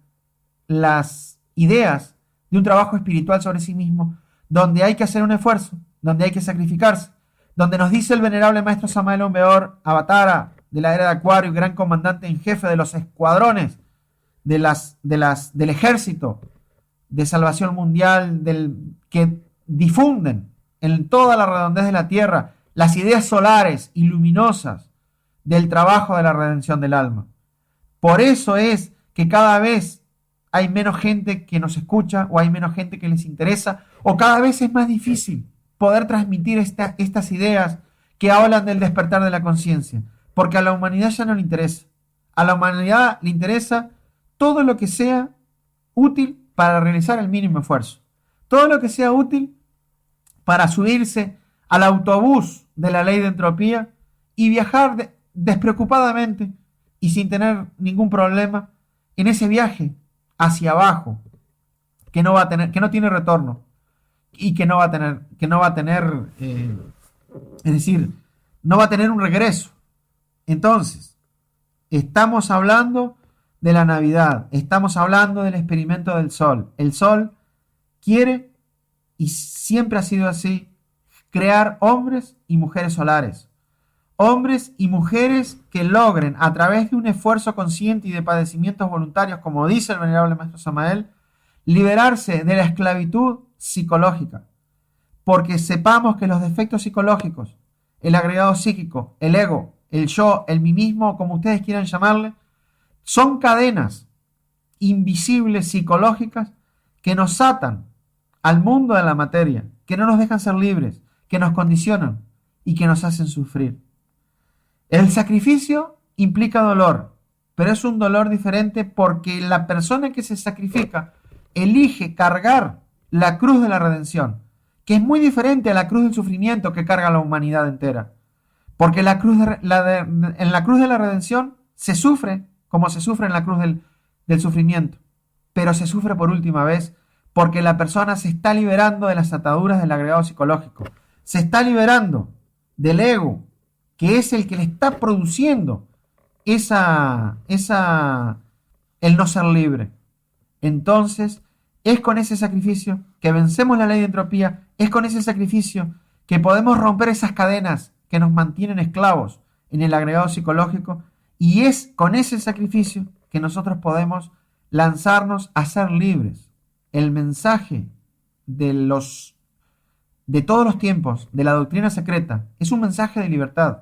las ideas de un trabajo espiritual sobre sí mismo, donde hay que hacer un esfuerzo, donde hay que sacrificarse, donde nos dice el venerable maestro Samael Aumeor, avatara de la era de Acuario y gran comandante en jefe de los escuadrones del ejército de salvación mundial que difunden en toda la redondez de la tierra las ideas solares y luminosas del trabajo de la redención del alma. Por eso es que cada vez hay menos gente que nos escucha o hay menos gente que les interesa o cada vez es más difícil poder transmitir estas ideas que hablan del despertar de la conciencia, porque a la humanidad ya no le interesa. A la humanidad le interesa todo lo que sea útil para realizar el mínimo esfuerzo. Todo lo que sea útil para subirse al autobús de la ley de entropía y viajar despreocupadamente y sin tener ningún problema en ese viaje hacia abajo que no va a tener, que no tiene retorno y que no va a tener, es decir, no va a tener un regreso. Entonces, estamos hablando de la Navidad, estamos hablando del experimento del Sol. El Sol quiere, y siempre ha sido así, crear hombres y mujeres solares. Hombres y mujeres que logren, a través de un esfuerzo consciente y de padecimientos voluntarios, como dice el venerable maestro Samael, liberarse de la esclavitud psicológica. Porque sepamos que los defectos psicológicos, el agregado psíquico, el ego, el yo, el mí mismo, como ustedes quieran llamarle, son cadenas invisibles psicológicas que nos atan al mundo de la materia, que no nos dejan ser libres, que nos condicionan y que nos hacen sufrir. El sacrificio implica dolor, pero es un dolor diferente porque la persona que se sacrifica elige cargar la cruz de la redención, que es muy diferente a la cruz del sufrimiento que carga la humanidad entera. Porque en la cruz de la redención se sufre como se sufre en la cruz del sufrimiento, pero se sufre por última vez porque la persona se está liberando de las ataduras del agregado psicológico, se está liberando del ego, que es el que le está produciendo el no ser libre. Entonces, es con ese sacrificio que vencemos la ley de entropía, es con ese sacrificio que podemos romper esas cadenas que nos mantienen esclavos en el agregado psicológico, y es con ese sacrificio que nosotros podemos lanzarnos a ser libres. El mensaje de todos los tiempos, de la doctrina secreta, es un mensaje de libertad.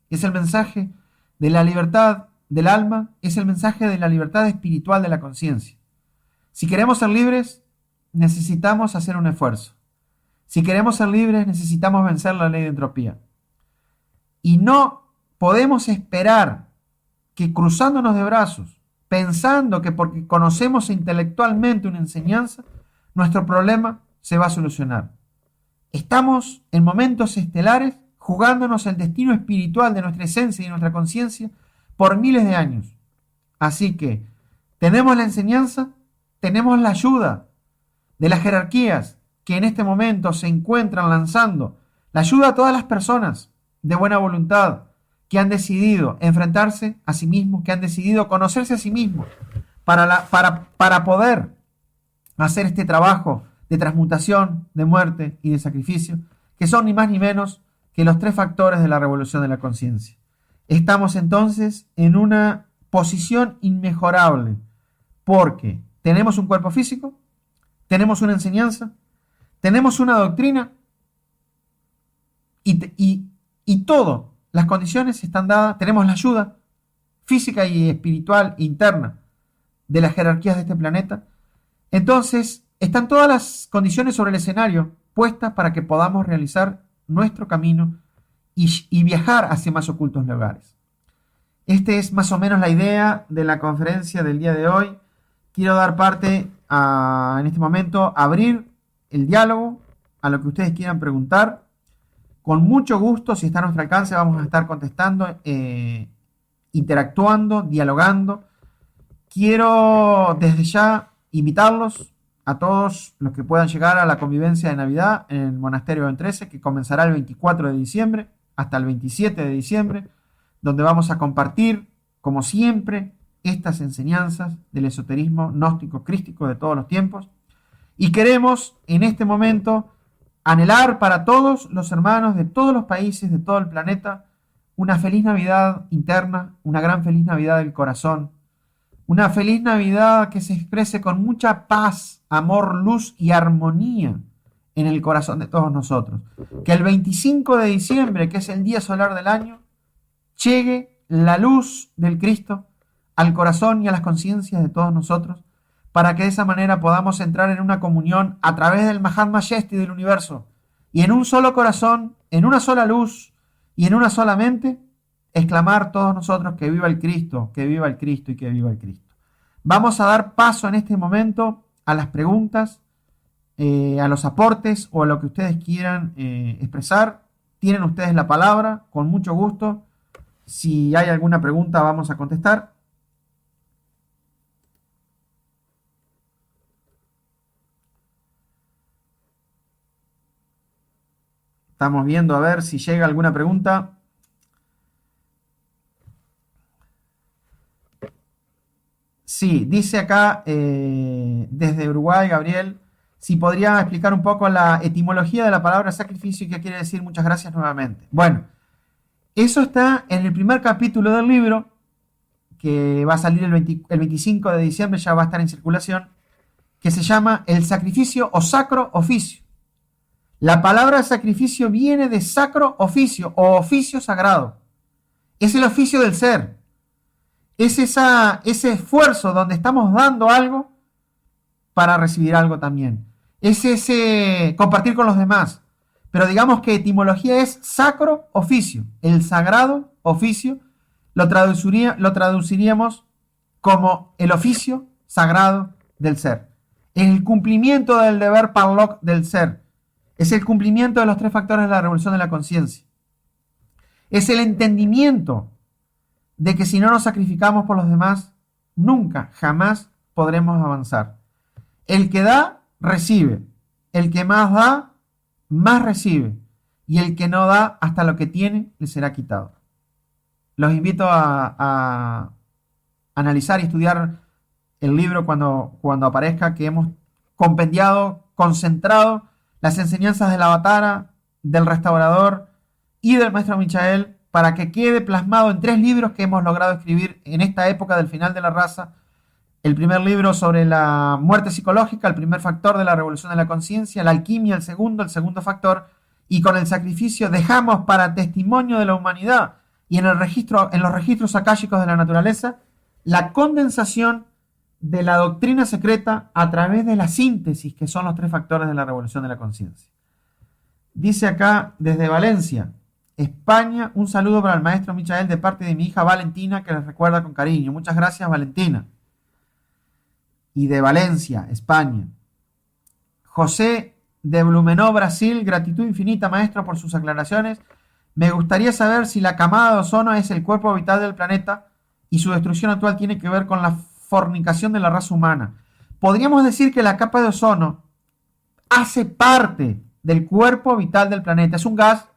Es el mensaje de la libertad del alma, es el mensaje de la libertad espiritual de la conciencia. Si queremos ser libres, necesitamos hacer un esfuerzo. Si queremos ser libres, necesitamos vencer la ley de entropía. Y no podemos esperar que cruzándonos de brazos, pensando que porque conocemos intelectualmente una enseñanza, nuestro problema se va a solucionar. Estamos en momentos estelares jugándonos el destino espiritual de nuestra esencia y de nuestra conciencia por miles de años. Así que tenemos la enseñanza, tenemos la ayuda de las jerarquías que en este momento se encuentran lanzando la ayuda a todas las personas de buena voluntad que han decidido enfrentarse a sí mismos, que han decidido conocerse a sí mismos para poder hacer este trabajo de transmutación, de muerte y de sacrificio, que son ni más ni menos que los 3 factores de la revolución de la conciencia. Estamos entonces en una posición inmejorable, porque tenemos un cuerpo físico, tenemos una enseñanza, tenemos una doctrina y todo, las condiciones están dadas, tenemos la ayuda física y espiritual interna de las jerarquías de este planeta. Entonces, están todas las condiciones sobre el escenario puestas para que podamos realizar nuestro camino y viajar hacia más ocultos lugares. Esta es más o menos la idea de la conferencia del día de hoy. Quiero dar parte en este momento, abrir el diálogo a lo que ustedes quieran preguntar. Con mucho gusto, si está a nuestro alcance, vamos a estar contestando interactuando, dialogando. Quiero desde ya invitarlos a todos los que puedan llegar a la convivencia de Navidad en el Monasterio Ben 13, que comenzará el 24 de diciembre hasta el 27 de diciembre, donde vamos a compartir, como siempre, estas enseñanzas del esoterismo gnóstico crístico de todos los tiempos. Y queremos en este momento anhelar para todos los hermanos de todos los países, de todo el planeta, una feliz Navidad interna, una gran feliz Navidad del corazón, una feliz Navidad que se exprese con mucha paz, amor, luz y armonía en el corazón de todos nosotros. Que el 25 de diciembre, que es el día solar del año, llegue la luz del Cristo al corazón y a las conciencias de todos nosotros, para que de esa manera podamos entrar en una comunión a través del Mahatma Shesti del universo, y en un solo corazón, en una sola luz y en una sola mente, exclamar todos nosotros que viva el Cristo, que viva el Cristo y que viva el Cristo. Vamos a dar paso en este momento a las preguntas, a los aportes o a lo que ustedes quieran expresar. Tienen ustedes la palabra, con mucho gusto. Si hay alguna pregunta, vamos a contestar. Estamos viendo a ver si llega alguna pregunta. Sí, dice acá desde Uruguay, Gabriel, si podría explicar un poco la etimología de la palabra sacrificio y qué quiere decir. Muchas gracias nuevamente. Bueno, eso está en el primer capítulo del libro, que va a salir el 25 de diciembre, ya va a estar en circulación, que se llama El sacrificio o sacro oficio. La palabra sacrificio viene de sacro oficio o oficio sagrado. Es el oficio del ser. Es ese esfuerzo donde estamos dando algo para recibir algo también. Es ese compartir con los demás. Pero digamos que etimología es sacro oficio. El sagrado oficio lo traduciríamos como el oficio sagrado del ser. El cumplimiento del deber parloc del ser. Es el cumplimiento de los tres factores de la revolución de la conciencia. Es el entendimiento de que si no nos sacrificamos por los demás, nunca, jamás podremos avanzar. El que da, recibe. El que más da, más recibe. Y el que no da, hasta lo que tiene, le será quitado. Los invito a analizar y estudiar el libro cuando aparezca, que hemos compendiado, concentrado las enseñanzas del Avatara, del Restaurador y del Maestro Michael, para que quede plasmado en 3 libros que hemos logrado escribir en esta época del final de la raza. El primer libro sobre la muerte psicológica, el primer factor de la revolución de la conciencia, la alquimia, el segundo factor, y con el sacrificio dejamos para testimonio de la humanidad y en los registros akáshicos de la naturaleza, la condensación de la doctrina secreta a través de la síntesis, que son los 3 factores de la revolución de la conciencia. Dice acá desde Valencia, España, un saludo para el maestro Michael de parte de mi hija Valentina, que les recuerda con cariño. Muchas gracias, Valentina. Y de Valencia, España. José de Blumenau, Brasil, gratitud infinita, maestro, por sus aclaraciones. Me gustaría saber si la camada de ozono es el cuerpo vital del planeta y su destrucción actual tiene que ver con la fornicación de la raza humana. Podríamos decir que la capa de ozono hace parte del cuerpo vital del planeta. Es un gas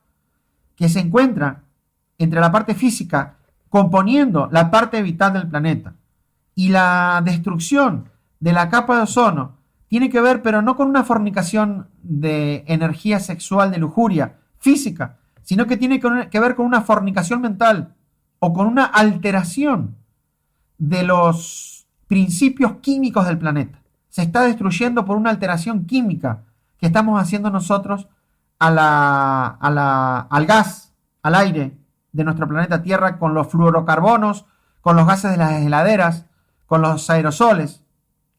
que se encuentra entre la parte física componiendo la parte vital del planeta. Y la destrucción de la capa de ozono tiene que ver, pero no con una fornicación de energía sexual, de lujuria física, sino que tiene que ver con una fornicación mental o con una alteración de los principios químicos del planeta. Se está destruyendo por una alteración química que estamos haciendo nosotros al gas, al aire de nuestro planeta Tierra, con los fluorocarbonos, con los gases de las heladeras, con los aerosoles.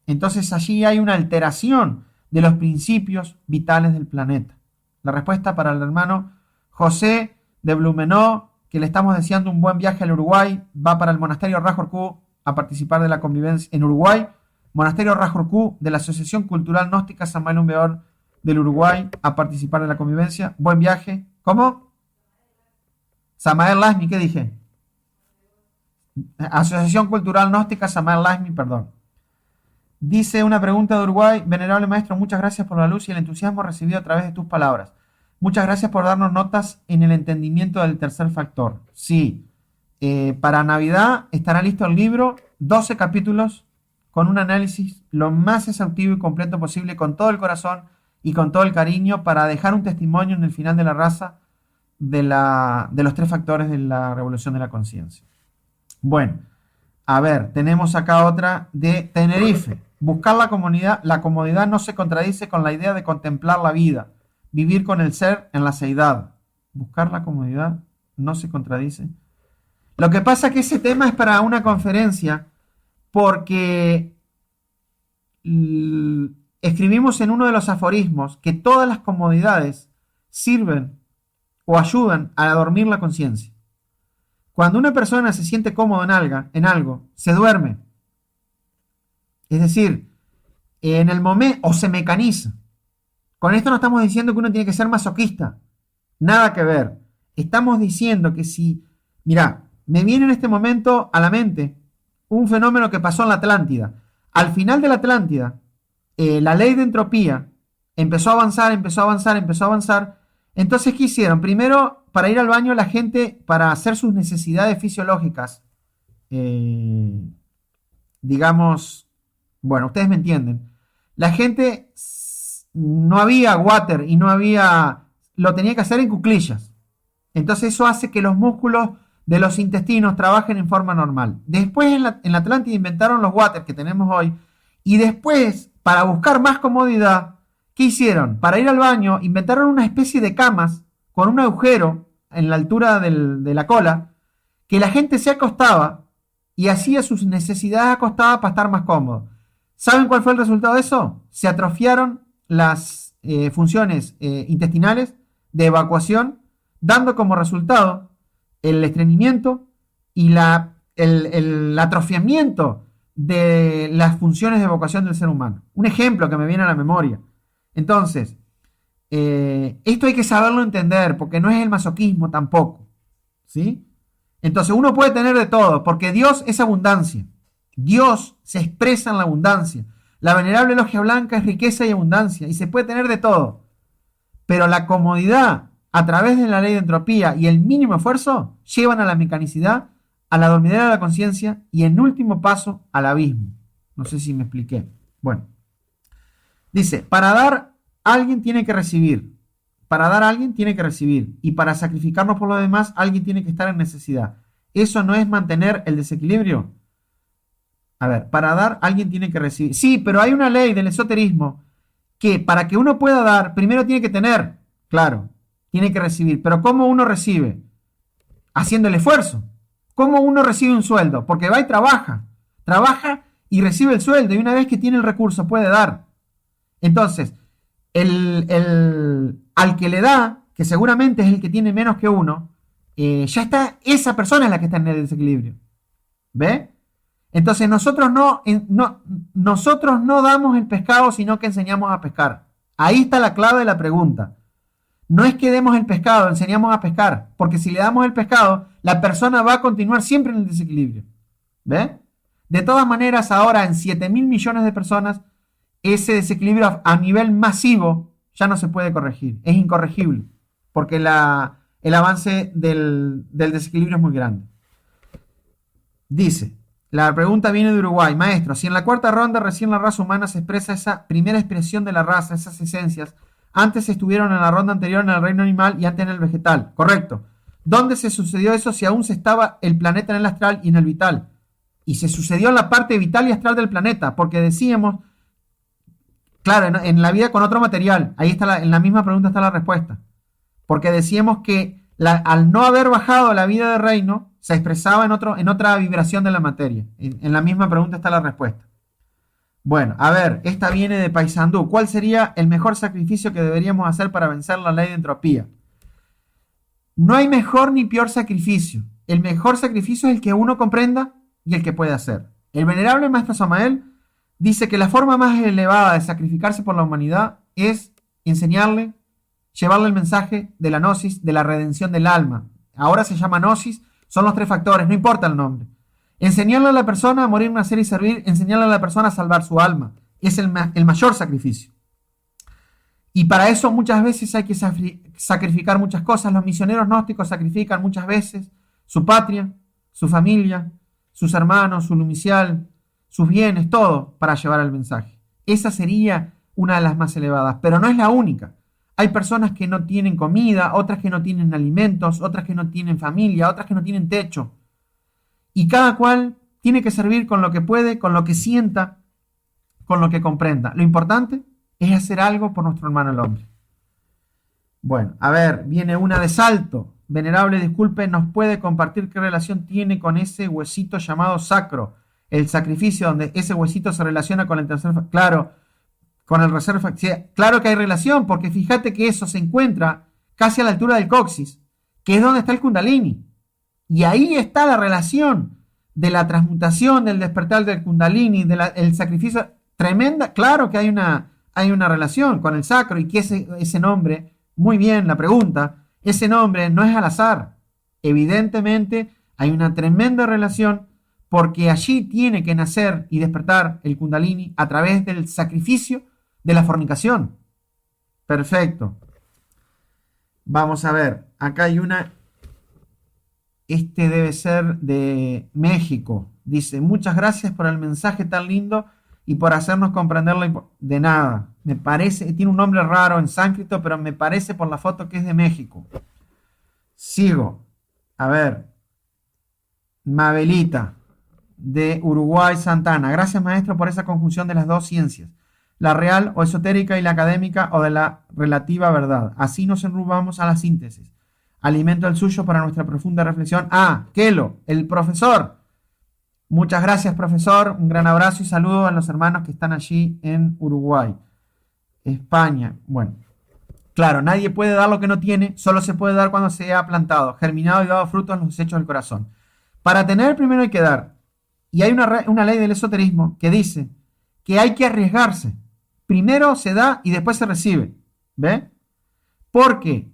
Entonces allí hay una alteración de los principios vitales del planeta. La respuesta para el hermano José de Blumenau, que le estamos deseando un buen viaje al Uruguay, va para el monasterio Rajorkú a participar de la convivencia en Uruguay. Monasterio Rajorkú de la Asociación Cultural Gnóstica San Manuel Beor del Uruguay a participar de la convivencia. Buen viaje. ¿Cómo? Samael Lasmi, ¿qué dije? Asociación Cultural Gnóstica Samael Laismi, perdón. Dice una pregunta de Uruguay. Venerable maestro, muchas gracias por la luz y el entusiasmo recibido a través de tus palabras. Muchas gracias por darnos notas en el entendimiento del tercer factor. Sí, para Navidad estará listo el libro, 12 capítulos, con un análisis lo más exhaustivo y completo posible, con todo el corazón y con todo el cariño, para dejar un testimonio en el final de la raza de los tres factores de la revolución de la conciencia. Bueno, a ver, tenemos acá otra de Tenerife. Buscar la comodidad no se contradice con la idea de contemplar la vida, vivir con el ser en la seidad. Buscar la comodidad no se contradice. Lo que pasa es que ese tema es para una conferencia, porque escribimos en uno de los aforismos que todas las comodidades sirven o ayudan a dormir la conciencia. Cuando una persona se siente cómodo en algo, se duerme. Es decir, en el momento, o se mecaniza. Con esto no estamos diciendo que uno tiene que ser masoquista. Nada que ver. Estamos diciendo que si, mira, me viene en este momento a la mente un fenómeno que pasó en la Atlántida. Al final de la Atlántida, la ley de entropía empezó a avanzar. Entonces, ¿qué hicieron? Primero, para ir al baño, la gente, para hacer sus necesidades fisiológicas, digamos, bueno, ustedes me entienden. La gente no había water y no había, lo tenía que hacer en cuclillas. Entonces eso hace que los músculos de los intestinos trabajen en forma normal. Después en la Atlántida inventaron los water que tenemos hoy, y después, para buscar más comodidad, ¿qué hicieron? Para ir al baño, inventaron una especie de camas con un agujero en la altura de la cola, que la gente se acostaba y hacía sus necesidades acostadas para estar más cómodo. ¿Saben cuál fue el resultado de eso? Se atrofiaron las funciones intestinales de evacuación, dando como resultado el estreñimiento y el atrofiamiento de las funciones de evacuación del ser humano. Un ejemplo que me viene a la memoria. Entonces, esto hay que saberlo entender, porque no es el masoquismo tampoco, ¿sí? Entonces uno puede tener de todo, porque Dios es abundancia. Dios se expresa en la abundancia. La venerable logia blanca es riqueza y abundancia, y se puede tener de todo. Pero la comodidad, a través de la ley de entropía y el mínimo esfuerzo, llevan a la mecanicidad, a la dormidera de la conciencia y, en último paso, al abismo. No sé si me expliqué. Bueno, dice, para dar, alguien tiene que recibir. Para dar, alguien tiene que recibir. Y para sacrificarnos por lo demás, alguien tiene que estar en necesidad. ¿Eso no es mantener el desequilibrio? A ver, para dar, alguien tiene que recibir. Sí, pero hay una ley del esoterismo que para que uno pueda dar, primero tiene que tener. Claro, tiene que recibir. Pero ¿cómo uno recibe? Haciendo el esfuerzo. ¿Cómo uno recibe un sueldo? Porque va y trabaja. Trabaja y recibe el sueldo. Y una vez que tiene el recurso, puede dar. Entonces, al que le da, que seguramente es el que tiene menos que uno, ya está, esa persona es la que está en el desequilibrio. ¿Ve? Entonces nosotros no damos el pescado, sino que enseñamos a pescar. Ahí está la clave de la pregunta. No es que demos el pescado, enseñamos a pescar, porque si le damos el pescado, la persona va a continuar siempre en el desequilibrio. ¿Ve? De todas maneras, ahora en 7.000 millones de personas, ese desequilibrio a nivel masivo ya no se puede corregir, es incorregible, porque el avance del desequilibrio es muy grande. Dice, la pregunta viene de Uruguay. Maestro, si en la cuarta ronda recién la raza humana se expresa esa primera expresión de la raza, esas esencias, antes estuvieron en la ronda anterior en el reino animal y antes en el vegetal. Correcto. ¿Dónde se sucedió eso si aún se estaba el planeta en el astral y en el vital? Y se sucedió en la parte vital y astral del planeta, porque decíamos, claro, en la vida con otro material, ahí está en la misma pregunta está la respuesta. Porque decíamos que al no haber bajado la vida de reino, se expresaba en otra vibración de la materia. En la misma pregunta está la respuesta. Bueno, a ver, esta viene de Paysandú. ¿Cuál sería el mejor sacrificio que deberíamos hacer para vencer la ley de entropía? No hay mejor ni peor sacrificio. El mejor sacrificio es el que uno comprenda y el que puede hacer. El venerable maestro Samael dice que la forma más elevada de sacrificarse por la humanidad es enseñarle, llevarle el mensaje de la gnosis, de la redención del alma. Ahora se llama gnosis, son los tres factores, no importa el nombre. Enseñarle a la persona a morir, nacer y servir, enseñarle a la persona a salvar su alma. Es el mayor sacrificio. Y para eso muchas veces hay que sacrificar muchas cosas. Los misioneros gnósticos sacrifican muchas veces su patria, su familia, sus hermanos, su lumicial, sus bienes, todo para llevar el mensaje. Esa sería una de las más elevadas, pero no es la única. Hay personas que no tienen comida, otras que no tienen alimentos, otras que no tienen familia, otras que no tienen techo. Y cada cual tiene que servir con lo que puede, con lo que sienta, con lo que comprenda. Lo importante es hacer algo por nuestro hermano el hombre. Bueno, a ver, viene una de Salto. Venerable, disculpe, ¿nos puede compartir qué relación tiene con ese huesito llamado sacro? El sacrificio donde ese huesito se relaciona con el tercer... Claro, con el reserva... Sí, claro que hay relación, porque fíjate que eso se encuentra casi a la altura del coxis, que es donde está el kundalini. Y ahí está la relación de la transmutación, del despertar del kundalini, del sacrificio tremenda. Claro que hay una relación con el sacro y que ese nombre, muy bien la pregunta, ese nombre no es al azar. Evidentemente hay una tremenda relación porque allí tiene que nacer y despertar el kundalini a través del sacrificio de la fornicación. Perfecto. Vamos a ver, acá hay una... Este debe ser de México. Dice, muchas gracias por el mensaje tan lindo y por hacernos comprenderlo. De nada. Me parece, tiene un nombre raro en sánscrito, pero me parece por la foto que es de México. Sigo. A ver. Mabelita, de Uruguay, Santana. Gracias, maestro, por esa conjunción de las dos ciencias. La real o esotérica y la académica o de la relativa verdad. Así nos enrubamos a la síntesis. Alimento el suyo para nuestra profunda reflexión. Ah, Kelo, el profesor. Muchas gracias, profesor. Un gran abrazo y saludo a los hermanos que están allí en Uruguay, España. Bueno, claro, nadie puede dar lo que no tiene, solo se puede dar cuando se ha plantado, germinado y dado frutos en los desechos del corazón. Para tener, primero hay que dar. Y hay una ley del esoterismo que dice que hay que arriesgarse. Primero se da y después se recibe. ¿Ve? Porque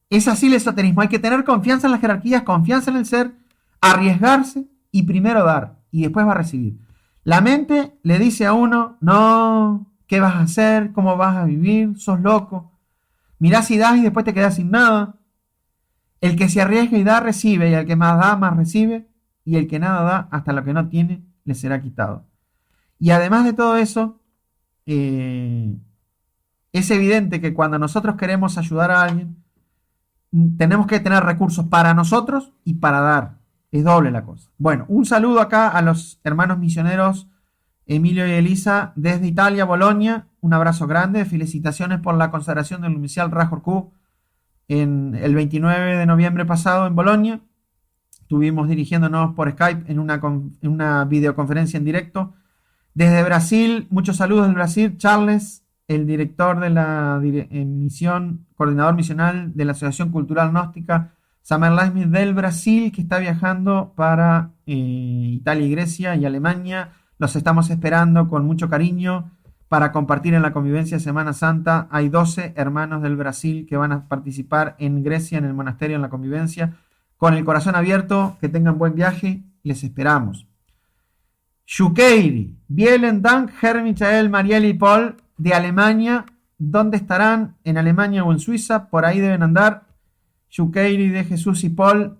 es así el esoterismo. Hay que tener confianza en las jerarquías, confianza en el ser, arriesgarse y primero dar y después va a recibir. La mente le dice a uno, no, ¿qué vas a hacer? ¿Cómo vas a vivir? Sos loco. Mirá si das y después te quedas sin nada. El que se arriesga y da, recibe, y el que más da, más recibe, y el que nada da, hasta lo que no tiene, le será quitado. Y además de todo eso, es evidente que cuando nosotros queremos ayudar a alguien, tenemos que tener recursos para nosotros y para dar. Es doble la cosa. Bueno, un saludo acá a los hermanos misioneros Emilio y Elisa desde Italia, Bolonia. Un abrazo grande. Felicitaciones por la consagración del Lumicial Rajorku en el 29 de noviembre pasado en Bolonia. Estuvimos dirigiéndonos por Skype en una videoconferencia en directo. Desde Brasil, muchos saludos del Brasil. Charles, el director de la misión, coordinador misional de la Asociación Cultural Gnóstica Summer Smith del Brasil, que está viajando para Italia y Grecia y Alemania. Los estamos esperando con mucho cariño para compartir en la convivencia de Semana Santa. Hay 12 hermanos del Brasil que van a participar en Grecia, en el monasterio, en la convivencia. Con el corazón abierto, que tengan buen viaje, les esperamos. Shukeiri, Vielen Dank, Herr Michael, Mariel y Paul, de Alemania. ¿Dónde estarán? ¿En Alemania o en Suiza? Por ahí deben andar. Shukeiri, de Jesús y Paul,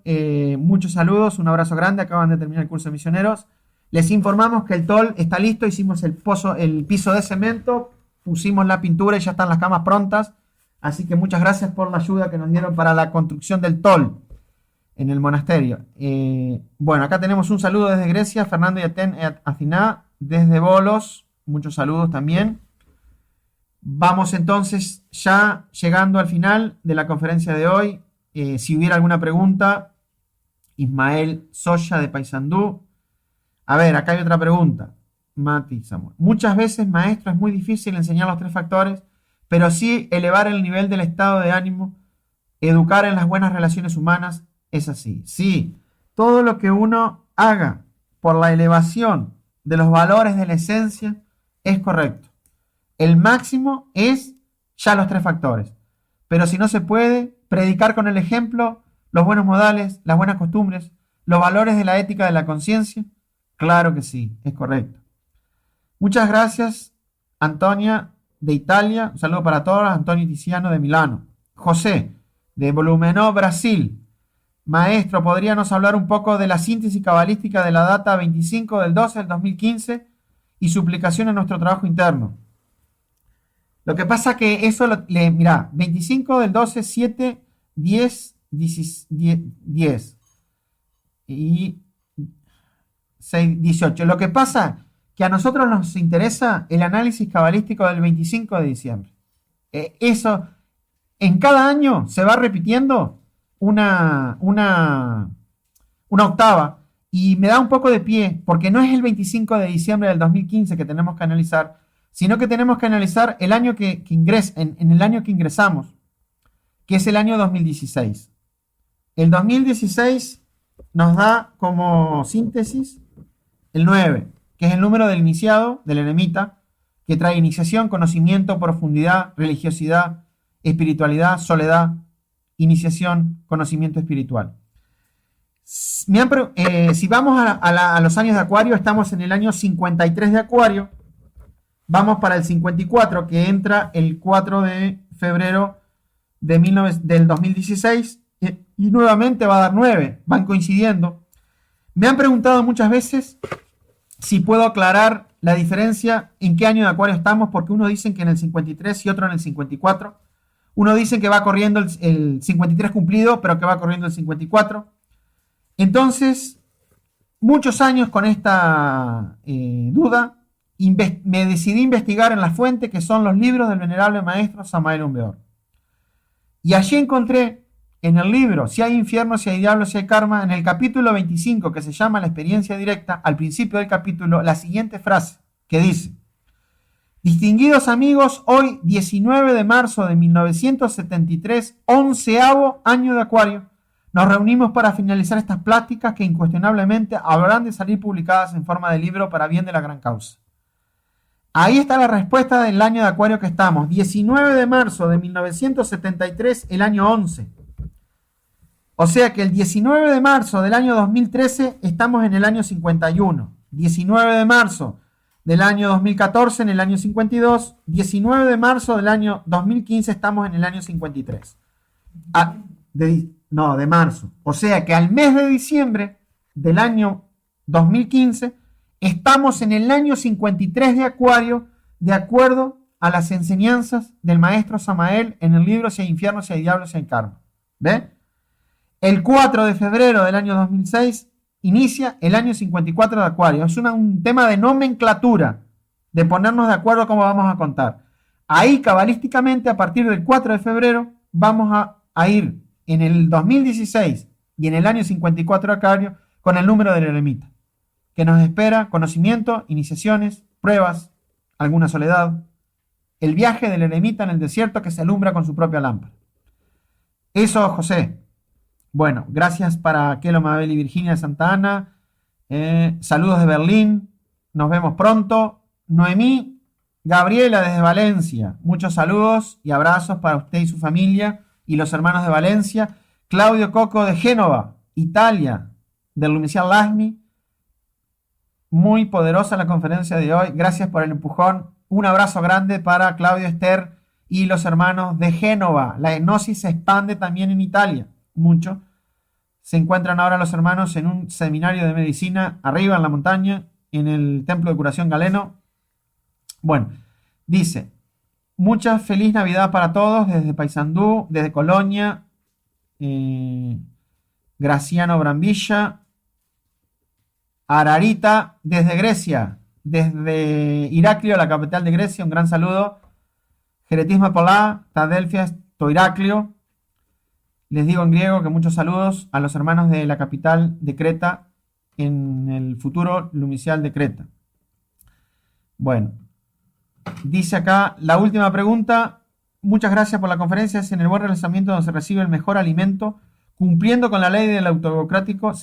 muchos saludos, un abrazo grande, acaban de terminar el curso de misioneros. Les informamos que el TOL está listo, hicimos el piso de cemento, pusimos la pintura y ya están las camas prontas. Así que muchas gracias por la ayuda que nos dieron para la construcción del TOL en el monasterio. Bueno, acá tenemos un saludo desde Grecia, Fernando y Aciná, desde Bolos, muchos saludos también. Vamos entonces ya llegando al final de la conferencia de hoy. Si hubiera alguna pregunta, Ismael Soya de Paysandú. A ver, acá hay otra pregunta. Mati Samuel. Muchas veces, maestro, es muy difícil enseñar los 3 factores, pero sí elevar el nivel del estado de ánimo, educar en las buenas relaciones humanas, es así. Sí, todo lo que uno haga por la elevación de los valores de la esencia es correcto. El máximo es ya los 3 factores. Pero si no se puede, predicar con el ejemplo, los buenos modales, las buenas costumbres, los valores de la ética de la conciencia. Claro que sí, es correcto. Muchas gracias, Antonia de Italia. Un saludo para todos. Antonio Tiziano de Milano. José de Blumenau, Brasil. Maestro, ¿podríamos hablar un poco de la síntesis cabalística de la data 25 del 12 del 2015 y su aplicación en nuestro trabajo interno? Lo que pasa que eso, mirá, 25 del 12, 7, 10, 10 y 6, 18. Lo que pasa que a nosotros nos interesa el análisis cabalístico del 25 de diciembre. Eso, en cada año se va repitiendo una octava, y me da un poco de pie, porque no es el 25 de diciembre del 2015 que tenemos que analizar, sino que tenemos que analizar el año en el año que ingresamos, que es el año 2016. El 2016 nos da como síntesis el 9, que es el número del iniciado, del eremita, que trae iniciación, conocimiento, profundidad, religiosidad, espiritualidad, soledad, iniciación, conocimiento espiritual. Si vamos a los años de Acuario, estamos en el año 53 de Acuario. Vamos para el 54, que entra el 4 de febrero del 2016, y nuevamente va a dar 9, van coincidiendo. Me han preguntado muchas veces si puedo aclarar la diferencia en qué año de Acuario estamos, porque uno dicen que en el 53 y otro en el 54. Uno dice que va corriendo el 53 cumplido, pero que va corriendo el 54. Entonces, muchos años con esta duda, me decidí investigar en la fuente, que son los libros del venerable maestro Samael Aun Weor. Y allí encontré en el libro Si hay infierno, si hay diablo, si hay karma, en el capítulo 25, que se llama La experiencia directa, al principio del capítulo, la siguiente frase, que dice: distinguidos amigos, hoy 19 de marzo de 1973, 11º año de Acuario, nos reunimos para finalizar estas pláticas que incuestionablemente habrán de salir publicadas en forma de libro para bien de la gran causa. Ahí está la respuesta del año de Acuario que estamos. 19 de marzo de 1973, el año 11. O sea que el 19 de marzo del año 2013 estamos en el año 51. 19 de marzo del año 2014 en el año 52. 19 de marzo del año 2015 estamos en el año 53. De marzo. O sea que al mes de diciembre del año 2015 estamos en el año 53 de Acuario, de acuerdo a las enseñanzas del maestro Samael en el libro Si hay infierno, si hay diablo, si hay karma. ¿Ve? El 4 de febrero del año 2006 inicia el año 54 de Acuario. Es un tema de nomenclatura, de ponernos de acuerdo cómo vamos a contar. Ahí, cabalísticamente, a partir del 4 de febrero, vamos a ir en el 2016 y en el año 54 de Acuario con el número del eremita, que nos espera conocimiento, iniciaciones, pruebas, alguna soledad, el viaje del eremita en el desierto que se alumbra con su propia lámpara. Eso, José. Bueno, gracias para Kelo, Mabel y Virginia de Santa Ana. Saludos de Berlín. Nos vemos pronto. Noemí Gabriela desde Valencia. Muchos saludos y abrazos para usted y su familia y los hermanos de Valencia. Claudio Coco de Génova, Italia, del Lumicial Lasmi. Muy poderosa la conferencia de hoy. Gracias por el empujón. Un abrazo grande para Claudio, Esther y los hermanos de Génova. La hipnosis se expande también en Italia. Mucho. Se encuentran ahora los hermanos en un seminario de medicina arriba en la montaña, en el templo de curación galeno. Bueno, dice: mucha feliz Navidad para todos desde Paysandú, desde Colonia, Graciano Brambilla, Ararita desde Grecia, desde Iraklio, la capital de Grecia, un gran saludo. Jeretisma Polá, Tadelfia, Toiraklio. Les digo en griego que muchos saludos a los hermanos de la capital de Creta, en el futuro Lumicial de Creta. Bueno, dice acá la última pregunta. Muchas gracias por la conferencia. Es en el buen realizamiento donde se recibe el mejor alimento, cumpliendo con la ley del autocrático,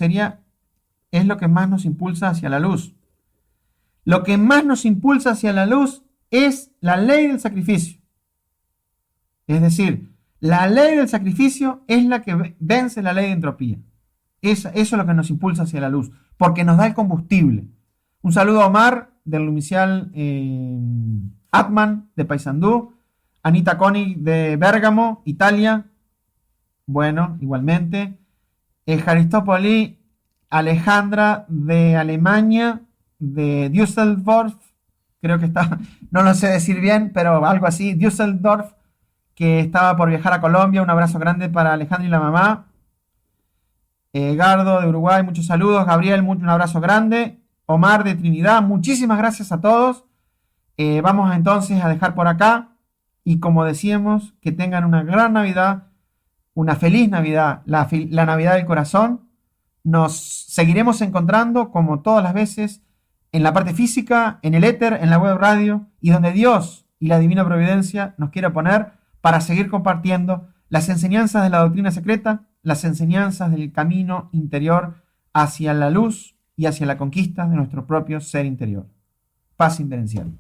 es lo que más nos impulsa hacia la luz. Lo que más nos impulsa hacia la luz es la ley del sacrificio. Es decir, la ley del sacrificio es la que vence la ley de entropía. Eso es lo que nos impulsa hacia la luz, porque nos da el combustible. Un saludo a Omar, del Lumicial Atman, de Paysandú, Anita Coni, de Bérgamo, Italia, bueno, igualmente, Jaristópoli, Alejandra, de Alemania, de Düsseldorf, creo que está, no lo sé decir bien, pero algo así, Düsseldorf, que estaba por viajar a Colombia. Un abrazo grande para Alejandra y la mamá. Gardo de Uruguay, muchos saludos. Gabriel, un abrazo grande. Omar de Trinidad, muchísimas gracias a todos. Vamos entonces a dejar por acá. Y como decíamos, que tengan una gran Navidad, una feliz Navidad, la Navidad del corazón. Nos seguiremos encontrando como todas las veces en la parte física, en el éter, en la web radio y donde Dios y la divina providencia nos quiera poner para seguir compartiendo las enseñanzas de la doctrina secreta, las enseñanzas del camino interior hacia la luz y hacia la conquista de nuestro propio ser interior. Paz inderencial.